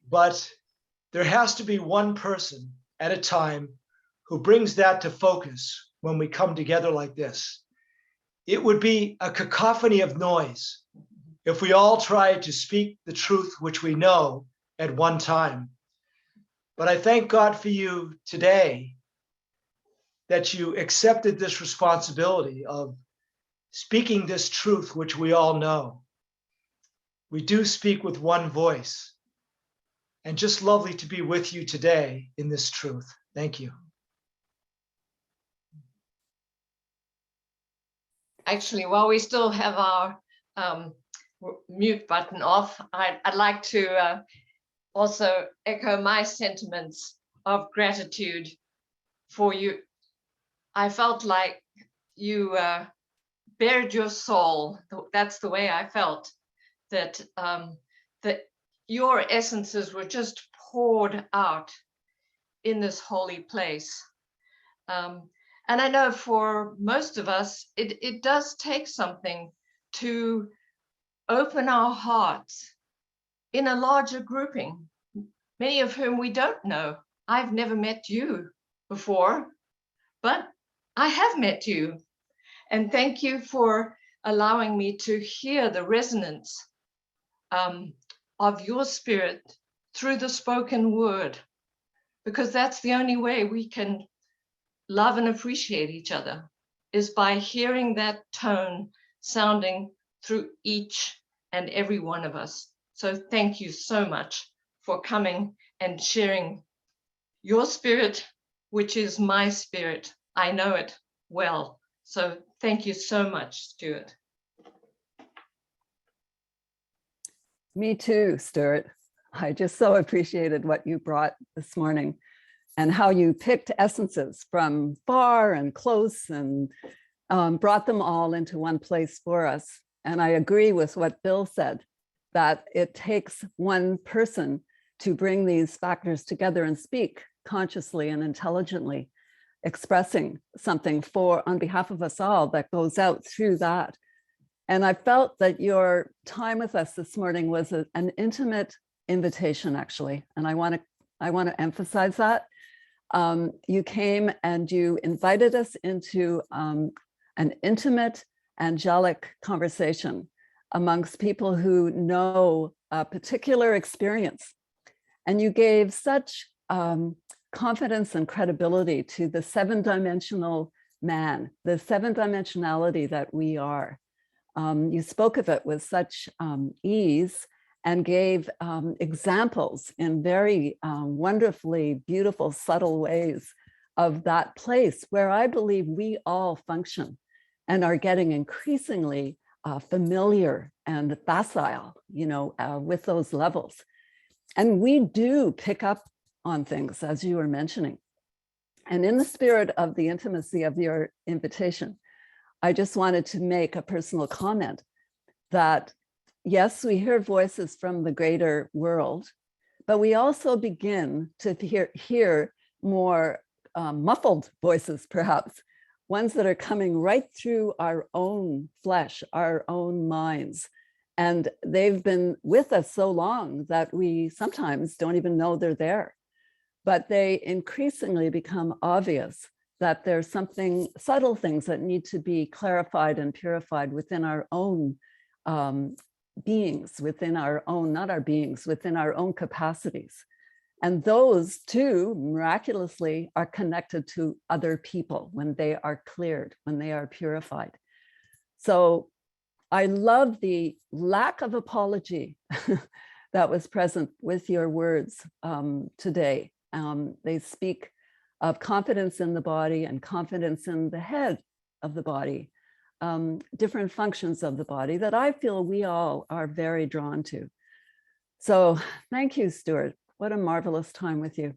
but there has to be one person at a time who brings that to focus when we come together like this. It would be a cacophony of noise if we all tried to speak the truth which we know at one time. But I thank God for you today that you accepted this responsibility of speaking this truth which we all know. We do speak with one voice, and just lovely to be with you today in this truth. Thank you. Actually, while we still have our mute button off, I'd like to also echo my sentiments of gratitude for you. I felt like you bared your soul. That's the way I felt, that that your essences were just poured out in this holy place. And I know for most of us, it does take something to open our hearts in a larger grouping, many of whom we don't know. I've never met you before, but I have met you. And thank you for allowing me to hear the resonance of your spirit through the spoken word, because that's the only way we can love and appreciate each other, is by hearing that tone sounding through each and every one of us. So thank you so much for coming and sharing your spirit, which is my spirit. I know it well. So thank you so much, Stewart. Me too, Stewart. I just so appreciated what you brought this morning and how you picked essences from far and close and brought them all into one place for us. And I agree with what Bill said, that it takes one person to bring these factors together and speak consciously and intelligently, expressing something on behalf of us all that goes out through that. And I felt that your time with us this morning was an intimate invitation, actually. And I want to emphasize that. You came and you invited us into an intimate, angelic conversation amongst people who know a particular experience. And you gave such confidence and credibility to the 7-dimensional man, the 7-dimensionality that we are. You spoke of it with such ease and gave examples in very wonderfully beautiful, subtle ways of that place where I believe we all function and are getting increasingly familiar and facile, with those levels. And we do pick up on things, as you were mentioning. And in the spirit of the intimacy of your invitation, I just wanted to make a personal comment that, yes, we hear voices from the greater world, but we also begin to hear more muffled voices, perhaps, ones that are coming right through our own flesh, our own minds. And they've been with us so long that we sometimes don't even know they're there, but they increasingly become obvious that there's something, subtle things that need to be clarified and purified within our own beings, within our own, not our beings, within our own capacities. And those too, miraculously, are connected to other people when they are cleared, when they are purified. So I love the lack of apology that was present with your words today. They speak of confidence in the body and confidence in the head of the body, different functions of the body that I feel we all are very drawn to. So thank you, Stewart. What a marvelous time with you.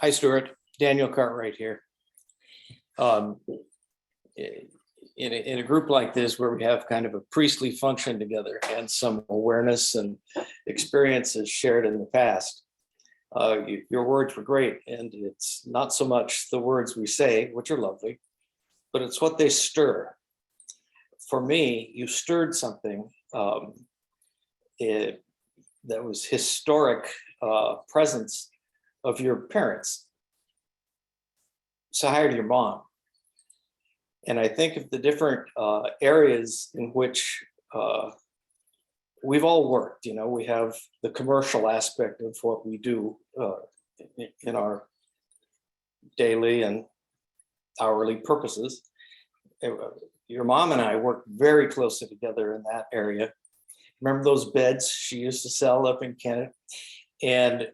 Hi, Stewart. Daniel Cartwright here. In a group like this, where we have kind of a priestly function together and some awareness and experiences shared in the past, your words were great. And it's not so much the words we say, which are lovely, but it's what they stir. For me, you stirred something that was historic presence of your parents. So I hired your mom. And I think of the different areas in which we've all worked. You know, we have the commercial aspect of what we do in our daily and hourly purposes. Your mom and I worked very closely together in that area. Remember those beds she used to sell up in Canada? And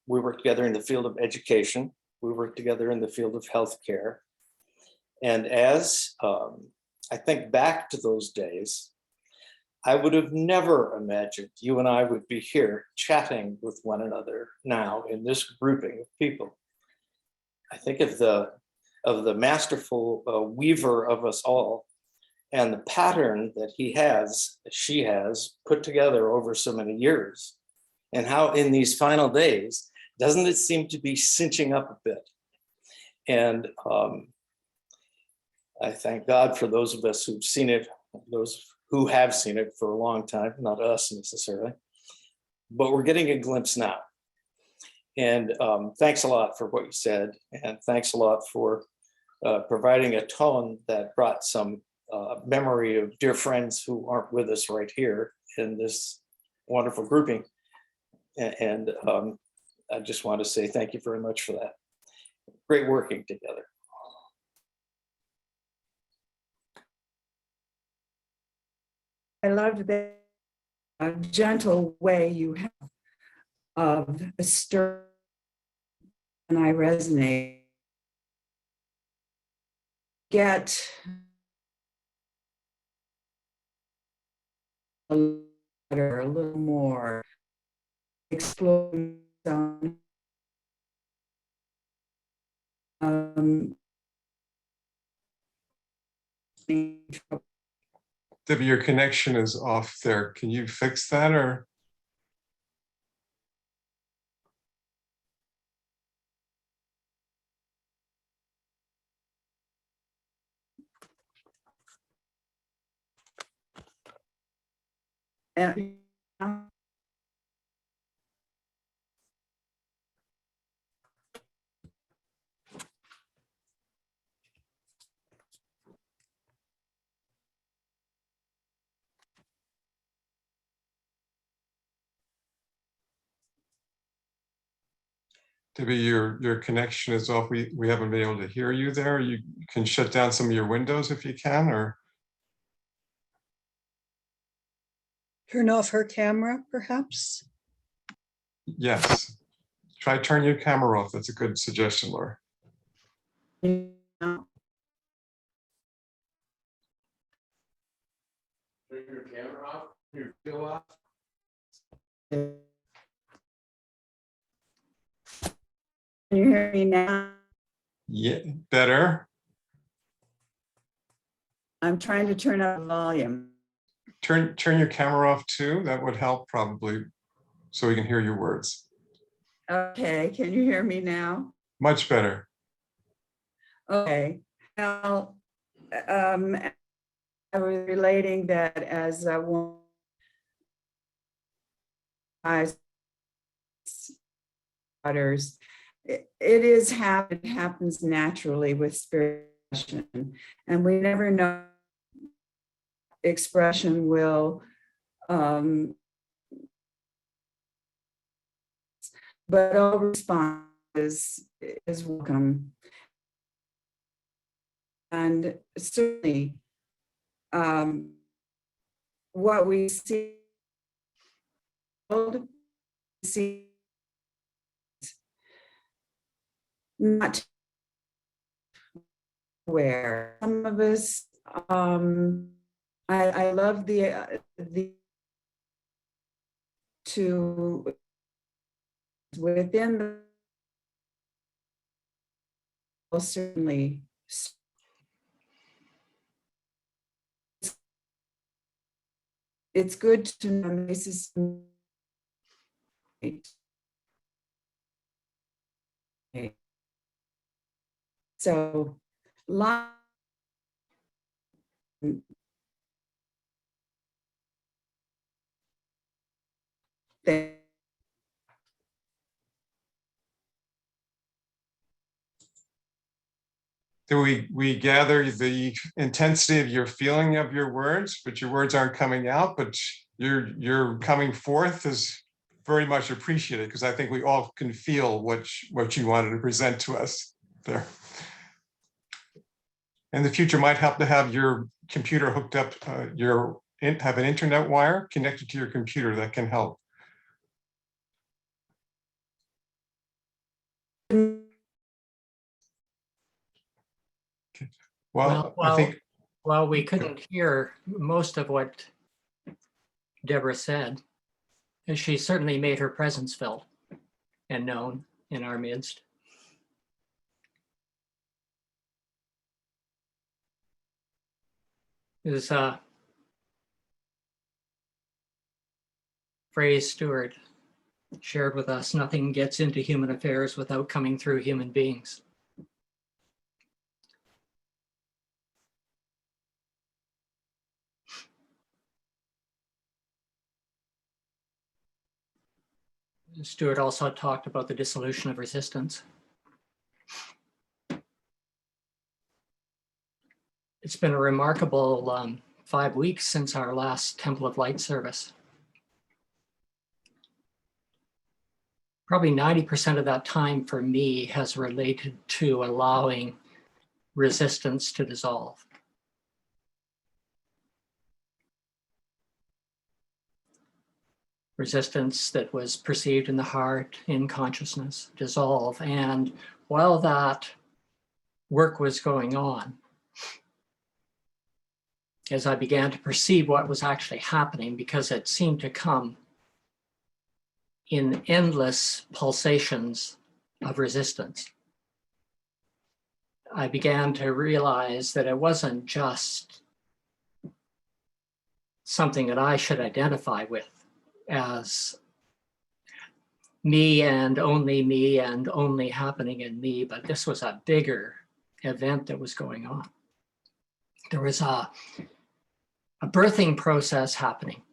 we worked together in the field of education. We worked together in the field of healthcare. And as I think back to those days, I would have never imagined you and I would be here chatting with one another now in this grouping of people. I think of the masterful weaver of us all and the pattern that she has put together over so many years, and how in these final days, doesn't it seem to be cinching up a bit? And I thank God for those of us who've seen it, those who have seen it for a long time, not us necessarily, but we're getting a glimpse now. And thanks a lot for what you said. And thanks a lot for providing a tone that brought some memory of dear friends who aren't with us right here in this wonderful grouping. And I just want to say thank you very much for that. Great working together. I loved the gentle way you have of a stir, and I resonate. Get a little more, explore some. Debbie, your connection is off there. Can you fix that or? And Debbie, your connection is off. We haven't been able to hear you there. You can shut down some of your windows if you can, or? Turn off her camera, perhaps? Yes. Try turn your camera off. That's a good suggestion, Laura. Turn your camera off, your video off. can you hear me now? Yeah, better. I'm trying to turn up the volume. Turn your camera off too. That would help probably, so we can hear your words. Okay, can you hear me now? Much better. Okay, now, I was relating that as a woman, daughters, it happens naturally with spirit expression, and we never know expression will, but all response is welcome. And certainly, what we see not aware. Some of us, I love the to within the certainly. It's good to know this is so Do we gather the intensity of your feeling of your words, but your words aren't coming out, but your coming forth is very much appreciated, because I think we all can feel what you wanted to present to us there. In the future, might help to have your computer hooked up, have an internet wire connected to your computer. That can help. Well, I think while we couldn't hear most of what Deborah said, she certainly made her presence felt and known in our midst. This phrase Stewart shared with us, nothing gets into human affairs without coming through human beings. Stewart also talked about the dissolution of resistance. It's been a remarkable 5 weeks since our last Temple of Light service. Probably 90% of that time for me has related to allowing resistance to dissolve. Resistance that was perceived in the heart, in consciousness, dissolve. And while that work was going on, as I began to perceive what was actually happening, because it seemed to come in endless pulsations of resistance, I began to realize that it wasn't just something that I should identify with as me and only happening in me, but this was a bigger event that was going on. There was a birthing process happening.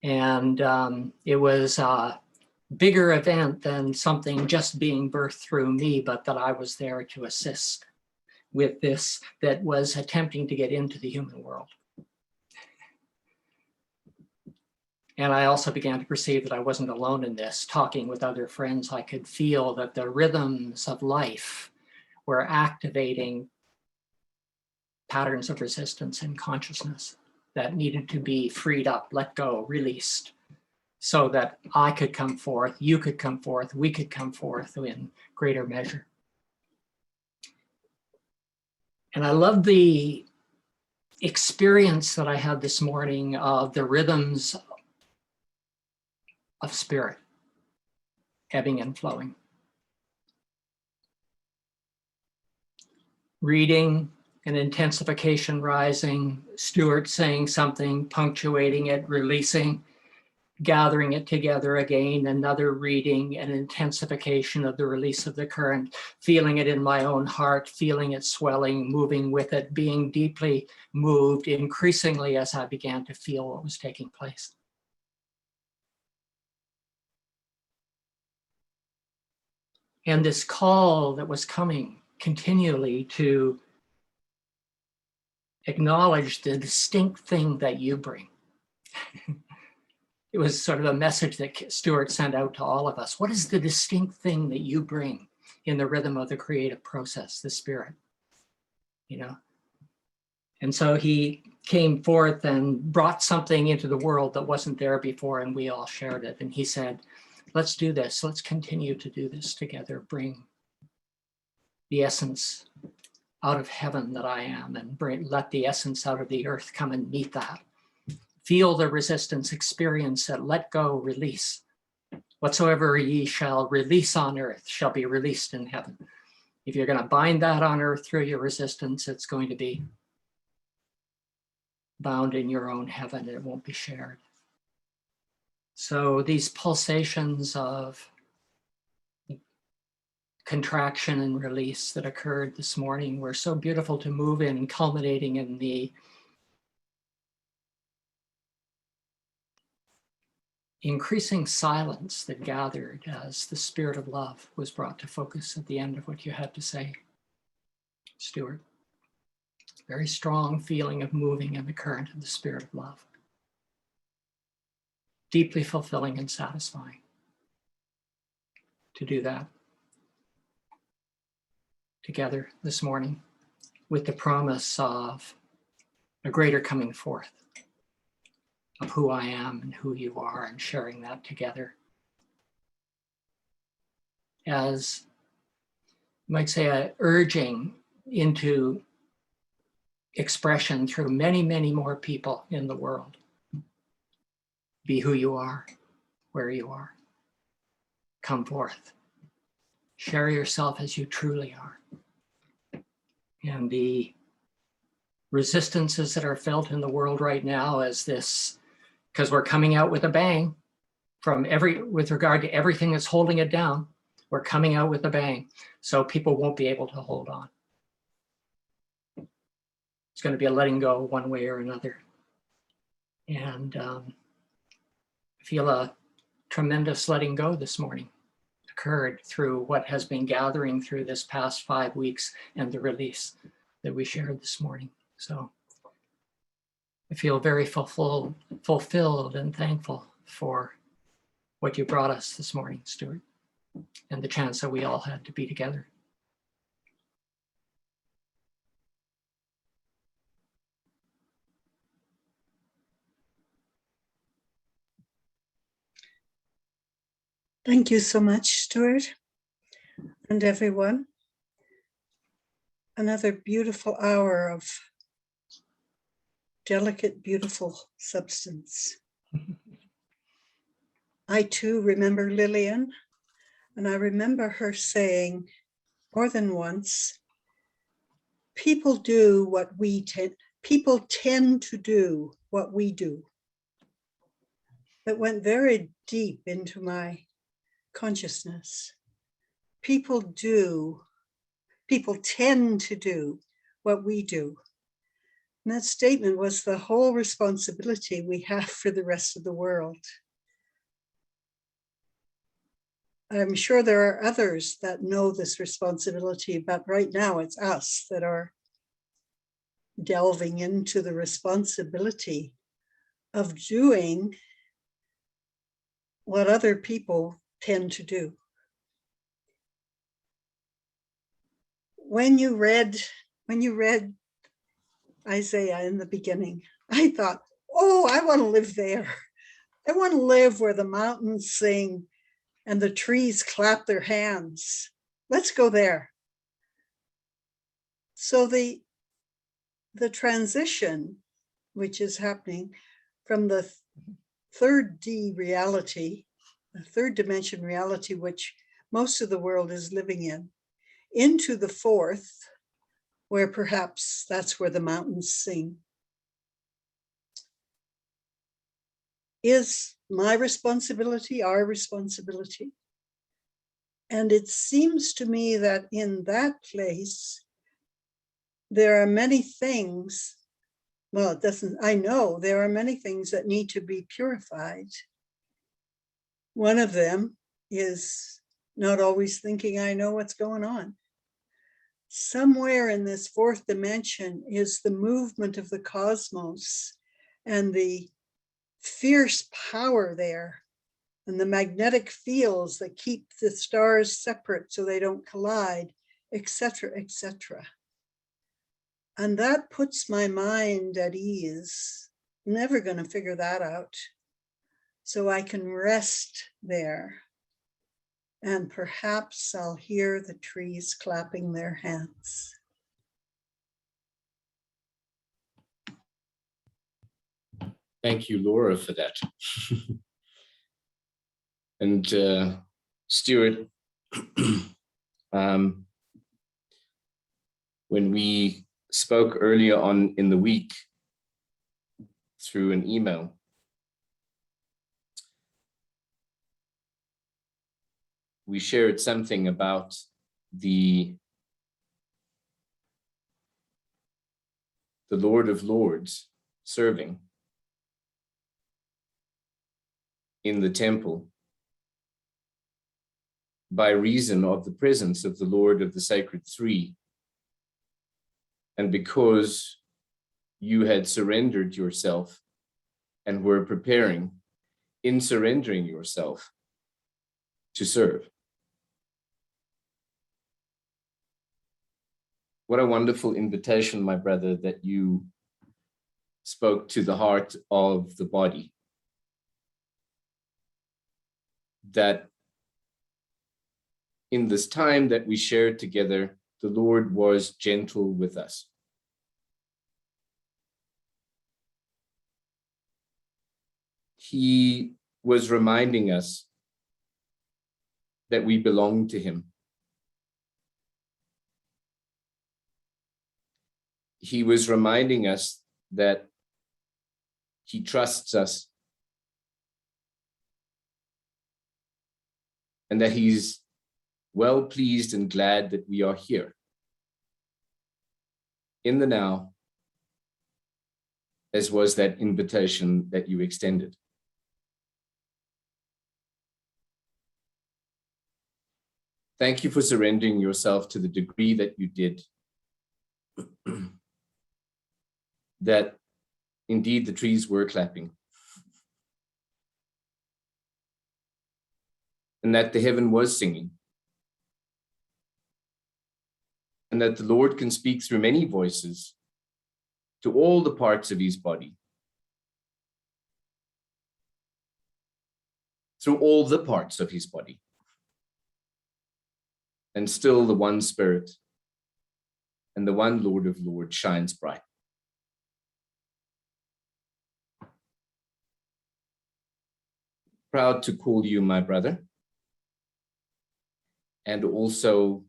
And it was a bigger event than something just being birthed through me, but that I was there to assist with this that was attempting to get into the human world. And I also began to perceive that I wasn't alone in this. Talking with other friends, I could feel that the rhythms of life were activating patterns of resistance in consciousness that needed to be freed up, let go, released, so that I could come forth, you could come forth, we could come forth in greater measure. And I love the experience that I had this morning of the rhythms of spirit, ebbing and flowing. Reading, an intensification rising, Stewart saying something, punctuating it, releasing, gathering it together again, another reading, an intensification of the release of the current, feeling it in my own heart, feeling it swelling, moving with it, being deeply moved increasingly as I began to feel what was taking place. And this call that was coming continually to acknowledge the distinct thing that you bring. It was sort of a message that Stewart sent out to all of us. What is the distinct thing that you bring in the rhythm of the creative process, the spirit? You know? And so he came forth and brought something into the world that wasn't there before, and we all shared it. And he said, let's do this. Let's continue to do this together. Bring the essence out of heaven that I am, and let the essence out of the earth come and meet that. Feel the resistance, experience it, let go, release. Whatsoever ye shall release on earth shall be released in heaven. If you're going to bind that on earth through your resistance, it's going to be bound in your own heaven. It won't be shared. So these pulsations of contraction and release that occurred this morning were so beautiful to move in, culminating in the increasing silence that gathered as the spirit of love was brought to focus at the end of what you had to say, Stewart. Very strong feeling of moving in the current of the spirit of love. Deeply fulfilling and satisfying to do that together this morning with the promise of a greater coming forth of who I am and who you are, and sharing that together as, you might say, a urging into expression through many, many more people in the world. Be who you are, where you are. Come forth. Share yourself as you truly are. And the resistances that are felt in the world right now as this, because we're coming out with a bang from with regard to everything that's holding it down, we're coming out with a bang. So people won't be able to hold on. It's going to be a letting go one way or another. And I feel a tremendous letting go this morning occurred through what has been gathering through this past 5 weeks and the release that we shared this morning. So I feel very fulfilled and thankful for what you brought us this morning, Stewart, and the chance that we all had to be together. Thank you so much, Stewart, and everyone. Another beautiful hour of delicate, beautiful substance. I too remember Lillian, and I remember her saying more than once, people tend to do what we do. That went very deep into my consciousness. People tend to do what we do. And that statement was the whole responsibility we have for the rest of the world. I'm sure there are others that know this responsibility, but right now it's us that are delving into the responsibility of doing what other people tend to do. When you read Isaiah in the beginning, I thought, oh, I want to live there. I want to live where the mountains sing and the trees clap their hands. Let's go there. So the transition, which is happening from the third D reality, the third dimension reality, which most of the world is living in, into the fourth, where perhaps that's where the mountains sing, is my responsibility, our responsibility. And it seems to me that in that place, there are many things, well, it doesn't, I know there are many things that need to be purified. One of them is not always thinking I know what's going on. Somewhere in this fourth dimension is the movement of the cosmos and the fierce power there and the magnetic fields that keep the stars separate so they don't collide, etc., etc. And that puts my mind at ease. I'm never going to figure that out. So I can rest there. And perhaps I'll hear the trees clapping their hands. Thank you, Laura, for that. And Stewart, when we spoke earlier on in the week through an email, we shared something about the Lord of Lords serving in the temple by reason of the presence of the Lord of the Sacred Three. And because you had surrendered yourself and were preparing in surrendering yourself to serve. What a wonderful invitation, my brother, that you spoke to the heart of the body. That in this time that we shared together, the Lord was gentle with us. He was reminding us that we belong to him. He was reminding us that he trusts us and that he's well pleased and glad that we are here in the now, as was that invitation that you extended. Thank you for surrendering yourself to the degree that you did, that indeed the trees were clapping, and that the heaven was singing, and that the Lord can speak through many voices to all the parts of his body, through all the parts of his body. And still the one Spirit and the one Lord of Lords shines bright. Proud to call you my brother, and also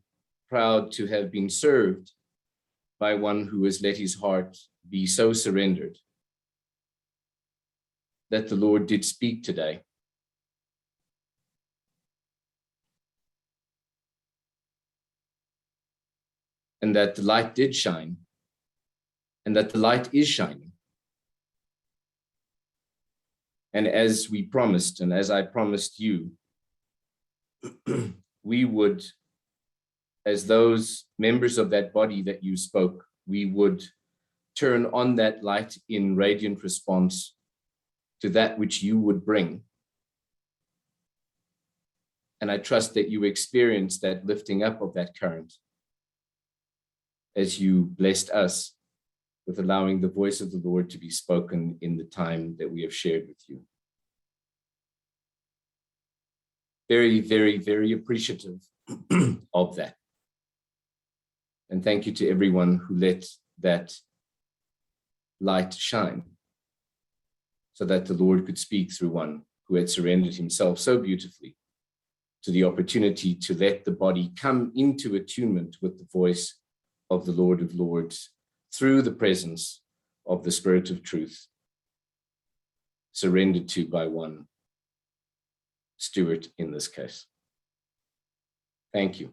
proud to have been served by one who has let his heart be so surrendered that the Lord did speak today. And that the light did shine, and that the light is shining. And as we promised, and as I promised you, we would, as those members of that body that you spoke, we would turn on that light in radiant response to that which you would bring. And I trust that you experienced that lifting up of that current as you blessed us with allowing the voice of the Lord to be spoken in the time that we have shared with you. Very, very, very appreciative of that. And thank you to everyone who let that light shine so that the Lord could speak through one who had surrendered himself so beautifully to the opportunity to let the body come into attunement with the voice of the Lord of Lords through the presence of the Spirit of Truth, surrendered to by one Stewart in this case. Thank you.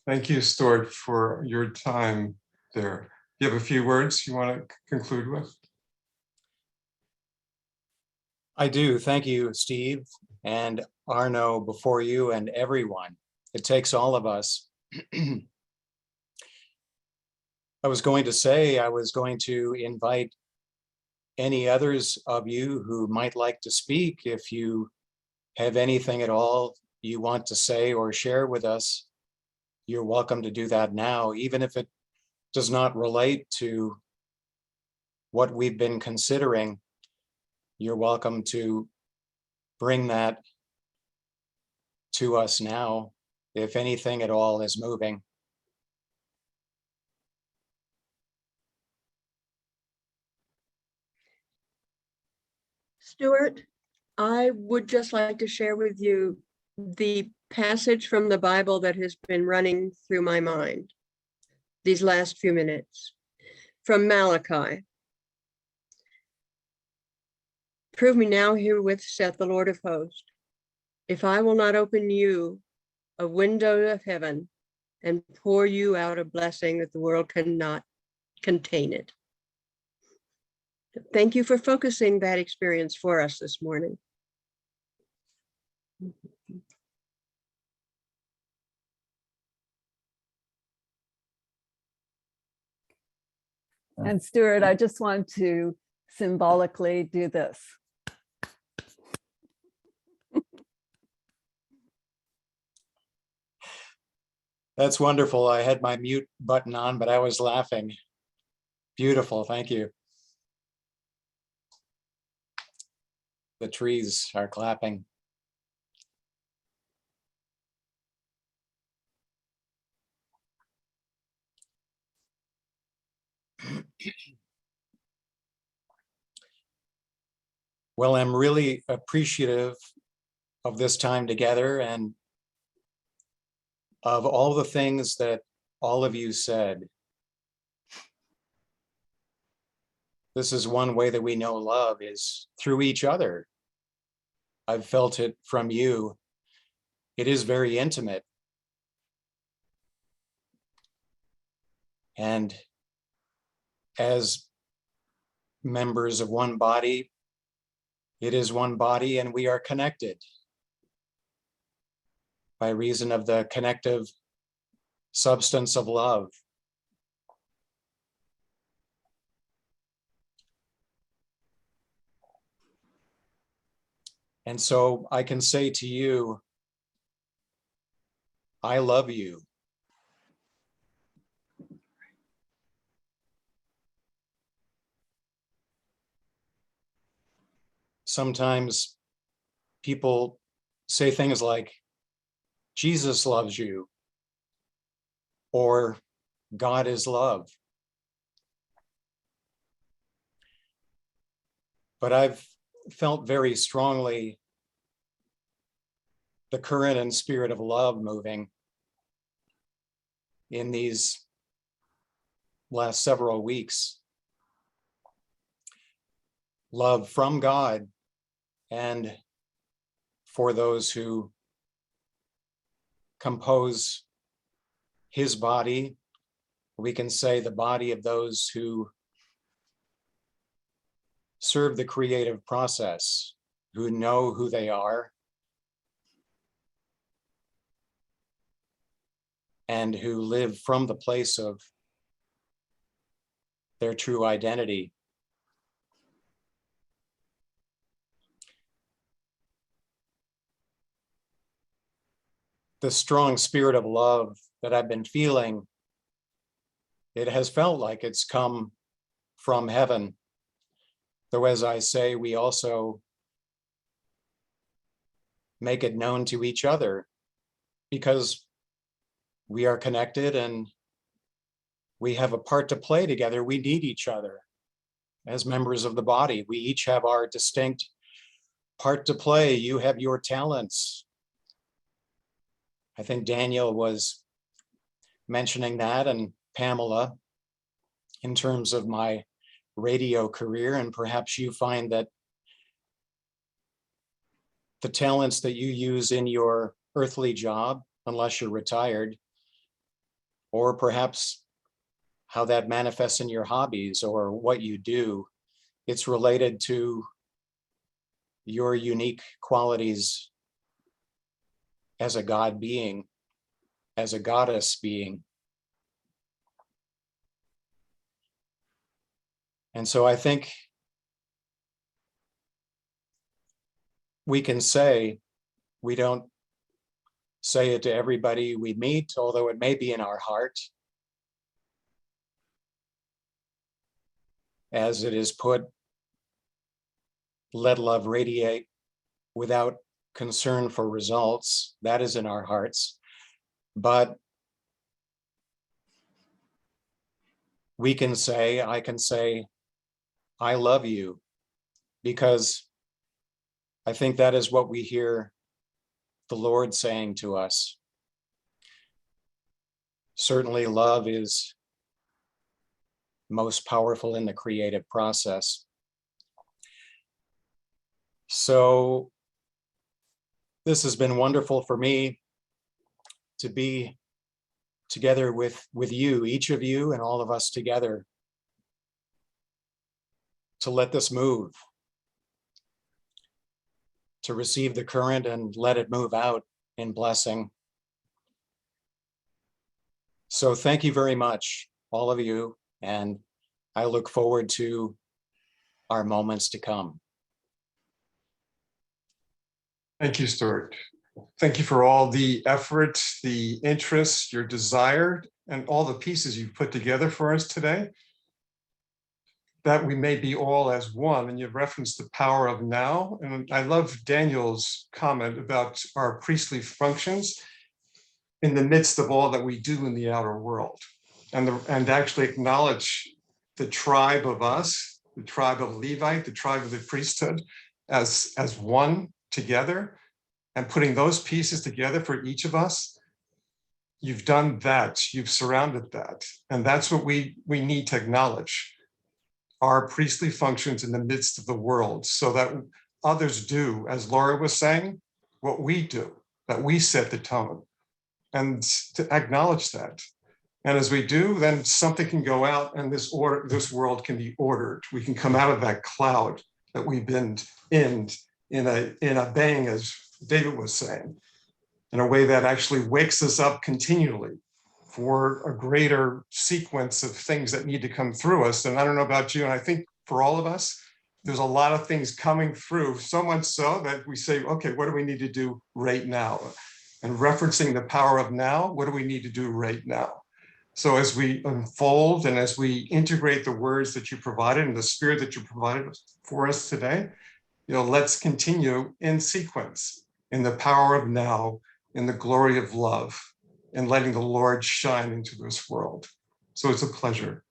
Thank you, Stewart, for your time there. You have a few words you want to conclude with? I do. Thank you, Steve and Arno, before you and everyone. It takes all of us. I was going to say, I was going to invite any others of you who might like to speak. If you have anything at all you want to say or share with us, you're welcome to do that now, even if it does not relate to what we've been considering. You're welcome to bring that to us now, if anything at all is moving. Stewart, I would just like to share with you the passage from the Bible that has been running through my mind these last few minutes, from Malachi. Prove me now herewith, saith the Lord of hosts, if I will not open you a window of heaven and pour you out a blessing that the world cannot contain it. Thank you for focusing that experience for us this morning. And Stewart, I just want to symbolically do this. That's wonderful. I had my mute button on, but I was laughing. Beautiful. Thank you. The trees are clapping. Well, I'm really appreciative of this time together and of all the things that all of you said. This is one way that we know love is through each other. I've felt it from you. It is very intimate. And as members of one body, it is one body and we are connected by reason of the connective substance of love. And so I can say to you, I love you. Sometimes people say things like, Jesus loves you, or God is love. But I've felt very strongly the current and spirit of love moving in these last several weeks. Love from God and for those who compose his body. We can say the body of those who serve the creative process, who know who they are, and who live from the place of their true identity. The strong spirit of love that I've been feeling, it has felt like it's come from heaven. Though, as I say, we also make it known to each other because we are connected and we have a part to play together. We need each other as members of the body. We each have our distinct part to play. You have your talents. I think Daniel was mentioning that, and Pamela, in terms of my radio career, and perhaps you find that the talents that you use in your earthly job, unless you're retired, or perhaps how that manifests in your hobbies or what you do, it's related to your unique qualities as a God being, as a goddess being. And so I think we can say, we don't say it to everybody we meet, although it may be in our heart, as it is put, let love radiate without concern for results. That is in our hearts. But we can say, I can say, I love you, because I think that is what we hear the Lord saying to us. Certainly love is most powerful in the creative process. So this has been wonderful for me to be together with you, each of you and all of us together, to let this move, to receive the current and let it move out in blessing. So thank you very much, all of you, and I look forward to our moments to come. Thank you, Stewart. Thank you for all the effort, the interest, your desire, and all the pieces you've put together for us today, that we may be all as one. And you've referenced the power of now. And I love Daniel's comment about our priestly functions in the midst of all that we do in the outer world, and actually acknowledge the tribe of us, the tribe of Levite, the tribe of the priesthood, as one together, and putting those pieces together for each of us. You've done that, you've surrounded that. And that's what we need to acknowledge, our priestly functions in the midst of the world, so that others do, as Laura was saying, what we do, that we set the tone, and to acknowledge that. And as we do, then something can go out, and this world can be ordered. We can come out of that cloud that we've been in a bang, as David was saying, in a way that actually wakes us up continually for a greater sequence of things that need to come through us. And I don't know about you, and I think for all of us, there's a lot of things coming through, so much so that we say, okay, what do we need to do right now? And referencing the power of now, what do we need to do right now? So as we unfold and as we integrate the words that you provided and the spirit that you provided for us today, let's continue in sequence, in the power of now, in the glory of love, and letting the Lord shine into this world. So it's a pleasure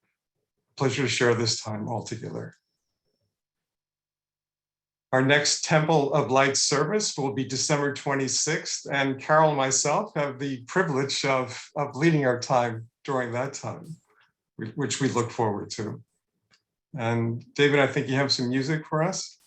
to share this time all together. Our next Temple of Light service will be December 26th, and Carol and myself have the privilege of leading our time during that time, which we look forward to. And David, I think you have some music for us.